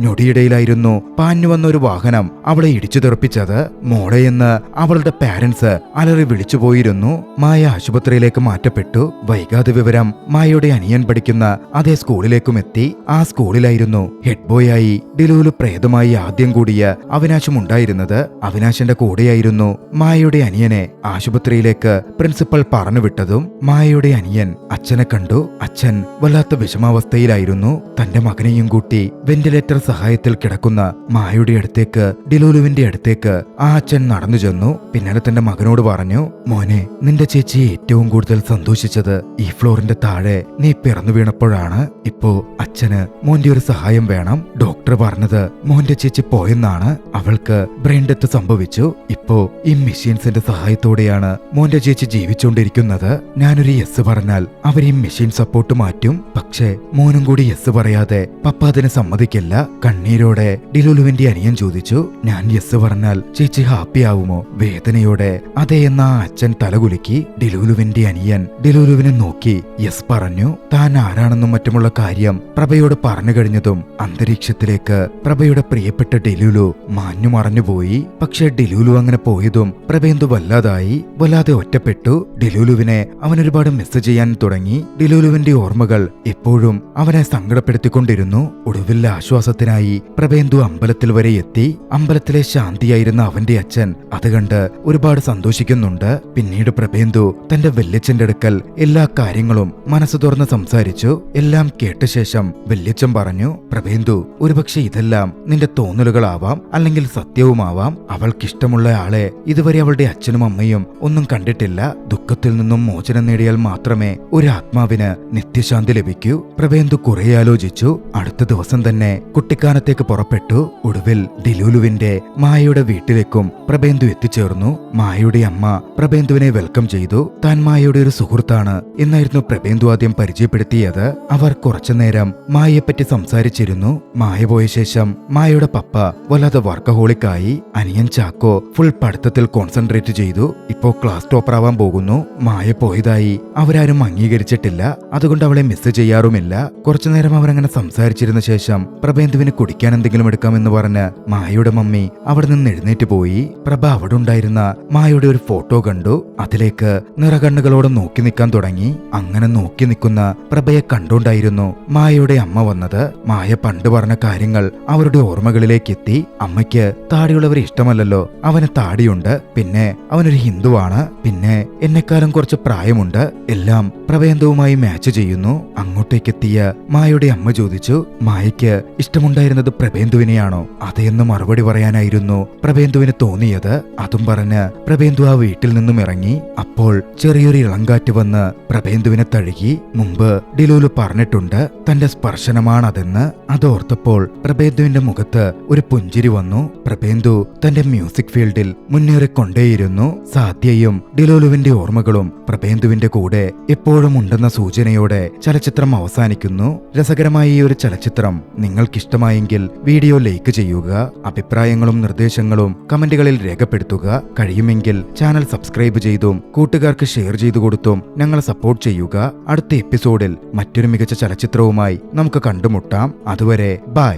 ഞൊടിയിടയിലായിരുന്നു പാഞ്ഞു വന്ന ഒരു വാഹനം അവളെ ഇടിച്ചു തെറിപ്പിച്ചത്. മോളെയെന്ന് അവളുടെ പാരന്റ്സ് അലറി വിളിച്ചു പോയിരുന്നു. മായ ആശുപത്രിയിലേക്ക് മാറ്റപ്പെട്ടു. വൈകാതെ വിവരം മായയുടെ അനിയൻ പഠിക്കുന്ന അതേ സ്കൂളിലേക്കും എത്തി. ആ സ്കൂളിലായിരുന്നു ഹെഡ് ബോയായി ഡിലൂലു പ്രേതമായി ആദ്യം കൂടിയ അവിനാശും ഉണ്ടായിരുന്നത്. അവിനാശിന്റെ കൂടെയായിരുന്നു മായയുടെ അനിയനെ ആശുപത്രിയിലേക്ക് പ്രിൻസിപ്പൽ പറഞ്ഞുവിട്ടതും. മായയുടെ അനിയൻ അച്ഛനെ കണ്ടു. അച്ഛൻ വല്ലാത്ത വിഷമാവസ്ഥയിലായിരുന്നു. തന്റെ മകനെയും കൂട്ടി വെന്റിലേറ്റർ സഹായത്തിൽ കിടക്കുന്ന മായയുടെ അടുത്തേക്ക്, ഡിലൂലുവിന്റെ അടുത്തേക്ക് ആ അച്ഛൻ നടന്നു ചെന്നു. പിന്നാലെ തന്റെ മകനോട് പറഞ്ഞു, മോനെ, നിന്റെ ചേച്ചി ഏറ്റവും കൂടുതൽ സന്തോഷിച്ചത് ഈ ഫ്ലോറിന്റെ താഴെ നീ പിറന്നു വീണപ്പോഴാണ്. ഇപ്പോ അച്ഛന് മോന്റെ ഒരു സഹായം വേണം. ഡോക്ടർ പറഞ്ഞത് മോന്റെ ചേച്ചി പോയെന്നാണ്. അവൾക്ക് ബ്രെയിൻ ഡെത്ത് സംഭവിച്ചു. ഇപ്പോ ഈ മെഷീൻസിന്റെ സഹായത്തോടെയാണ് മോന്റെ ചേച്ചി ജീവിച്ചുകൊണ്ടിരിക്കുന്നത്. ഞാനൊരു യെസ് പറഞ്ഞാൽ അവർ ഈ മെഷീൻ സപ്പോർട്ട് മാറ്റും. പക്ഷേ മോനും കൂടി യെസ് പറയാതെ പപ്പ അതിന് സമ്മതിക്കില്ല. കണ്ണീരോടെ ഡിലൂലുവിന്റെ അനിയൻ ചോദിച്ചു, ഞാൻ യെസ് പറഞ്ഞാൽ ചേച്ചി ഹാപ്പി ആവുമോ? വേദനയോടെ അതെ എന്ന അച്ഛൻ തലകുലുക്കി. ഡിലൂലുവിന്റെ അനിയൻ ഡിലൂലുവിനെ നോക്കി യെസ് പറഞ്ഞു. താൻ ആരാണെന്നും മറ്റുമുള്ള കാര്യം പ്രഭയോട് പറഞ്ഞു കഴിഞ്ഞതും അന്തരീക്ഷത്തിലേക്ക് പ്രഭയുടെ പ്രിയപ്പെട്ട ഡിലൂലു മാഞ്ഞു മറഞ്ഞുപോയി. പക്ഷെ ഡിലൂലു അങ്ങനെ പോയതും പ്രഭയെന്തു വല്ലാതായി, വല്ലാതെ ഒറ്റപ്പെട്ടു. ഡിലൂലുവിനെ അവൻ ഒരുപാട് മിസ് ചെയ്യാൻ തുടങ്ങി. ഡിലൂലുവിന്റെ ഓർമ്മകൾ എപ്പോഴും അവനെ സങ്കടപ്പെടുത്തിക്കൊണ്ടിരുന്നു. ഒടുവിൽ ആശ്വാസത്തിനായി പ്രഭേന്ദു അമ്പലത്തിൽ വരെ എത്തി. അമ്പലത്തിലെ ശാന്തിയായിരുന്ന അവന്റെ അച്ഛൻ അത് കണ്ട് ഒരുപാട് സന്തോഷിക്കുന്നുണ്ട്. പിന്നീട് പ്രഭേന്ദു തന്റെ വല്യച്ഛന്റെ അടുക്കൽ എല്ലാ കാര്യങ്ങളും മനസ്സ് തുറന്ന് സംസാരിച്ചു. എല്ലാം കേട്ട ശേഷം വല്യച്ഛൻ പറഞ്ഞു, പ്രഭേന്ദു, ഒരുപക്ഷെ ഇതെല്ലാം നിന്റെ തോന്നലുകളാവാം, അല്ലെങ്കിൽ സത്യവുമാവാം. അവൾക്കിഷ്ടമുള്ള ആളെ ഇതുവരെ അവളുടെ അച്ഛനും അമ്മയും ഒന്നും കണ്ടിട്ടില്ല. ദുഃഖത്തിൽ നിന്നും മോചനം നേടിയാൽ മാത്രമേ ഒരു ആത്മാവിന് നിത്യശാന്തി ലഭിക്കൂ. പ്രഭേന്ദു കുറെ ആലോചിച്ചു. അടുത്ത ദിവസം തന്നെ കുട്ടിക്കാനത്തേക്ക് പുറപ്പെട്ടു. ഒടുവിൽ ഡിലൂലുവിന്റെ മായയുടെ വീട്ടിലേക്കും പ്രഭേന്ദു എത്തിച്ചേർന്നു. മായയുടെ അമ്മ പ്രഭേന്ദുവിനെ വെൽക്കം ചെയ്തു. താൻ മായയുടെ ഒരു സുഹൃത്താണ് എന്നായിരുന്നു പ്രഭേന്ദു ആദ്യം പരിചയപ്പെടുത്തിയത്. അവർ കുറച്ചുനേരം മായയെപ്പറ്റി സംസാരിച്ചിരുന്നു. മായ പോയ ശേഷം മായയുടെ പപ്പ വല്ലാതെ വർക്കഹോളിക്കായി. അനിയൻ ചാക്കോ ഫുൾ പഠിത്തത്തിൽ കോൺസെൻട്രേറ്റ് ചെയ്തു. ഇപ്പോ ക്ലാസ് ടോപ്പർ ആവാൻ പോകുന്നു. മായ പോയതായി അവരാരും അംഗീകരിച്ചിട്ടില്ല. അതുകൊണ്ട് അവളെ മിസ് ചെയ്യാറുമില്ല. കുറച്ചുനേരം അവരങ്ങനെ സംസാരിച്ചിരുന്ന ശേഷം പ്രഭേന്ദുവിന് കുടിക്കാൻ എന്തെങ്കിലും എടുക്കാമെന്ന് പറഞ്ഞ് മായയുടെ മമ്മി അവിടെ നിന്ന് എഴുന്നേറ്റ് പോയി. പ്രഭ അവിടെ ഉണ്ടായിരുന്ന മായയുടെ ഒരു ഫോട്ടോ കണ്ടു. അതിലേക്ക് നിറകണ്ണുകളോടെ നോക്കി നിൽക്കാൻ തുടങ്ങി. അങ്ങനെ നോക്കി നിൽക്കുന്ന പ്രഭയെ കണ്ടുകൊണ്ടായിരുന്നു മായയുടെ അമ്മ വന്നത്. മായ പണ്ട് പറഞ്ഞ കാര്യങ്ങൾ അവരുടെ ഓർമ്മകളിലേക്ക് എത്തി. അമ്മയ്ക്ക് താടിയുള്ളവരെ ഇഷ്ടമല്ലല്ലോ, അവന് താടിയുണ്ട്, പിന്നെ അവനൊരു ഹിന്ദുവാണ്, പിന്നെ എന്നെക്കാളും കുറച്ച് പ്രായമുണ്ട്, എല്ലാം പ്രഭേന്ദുവുമായി മാച്ച് ചെയ്യുന്നു. അങ്ങോട്ടേക്കെത്തിയ മായയുടെ അമ്മ ചോദിച്ചു, മായയ്ക്ക് ഇഷ്ടമുണ്ടായിരുന്നത് പ്രഭേന്ദുവിനെയാണോ? അതെന്ന് മറുപടി പറയാനായിരുന്നു പ്രഭേന്ദുവിന് തോന്നിയത്. അതും പറഞ്ഞ് പ്രഭേന്ദു ആ വീട്ടിൽ നിന്നും ഇറങ്ങി. അപ്പോൾ ചെറിയൊരു ഇളങ്കാറ്റ് വന്ന് പ്രഭേന്ദുവിനെ തഴുകി. മുമ്പ് ഡിലൂലു പറഞ്ഞിട്ടുണ്ട് തന്റെ സ്പർശനമാണതെന്ന്. അതോർത്തപ്പോൾ പ്രഭേന്ദുവിന്റെ മുഖത്ത് ഒരു പുഞ്ചിരി വന്നു. പ്രഭേന്ദു തന്റെ മ്യൂസിക് ഫീൽഡിൽ മുന്നേറിക്കൊണ്ടേയിരുന്നു. സാധ്യയും ഡിലൂലുവിന്റെ ഓർമ്മകളും പ്രഭേന്ദുവിന്റെ കൂടെ എപ്പോഴും ഉണ്ടെന്ന സൂചനയോടെ ചലച്ചിത്രം അവസാനിക്കുന്നു. രസകരമായ ഈ ഒരു ചലച്ചിത്രം നിങ്ങൾക്കിഷ്ടമായെങ്കിൽ വീഡിയോ ലൈക്ക് ചെയ്യുക. അഭിപ്രായങ്ങളും നിർദ്ദേശങ്ങളും കമന്റുകളിൽ രേഖപ്പെടുത്തുക. കഴിയുമെങ്കിൽ ചാനൽ സബ്സ്ക്രൈബ് ചെയ്തും കൂട്ടുകാർക്ക് ഷെയർ ചെയ്തു കൊടുത്തും ഞങ്ങളെ സപ്പോർട്ട് ചെയ്യുക. അടുത്ത എപ്പിസോഡിൽ മറ്റൊരു മികച്ച ചലച്ചിത്രവുമായി നമുക്ക് കണ്ടുമുട്ടാം. അതുവരെ ബൈ.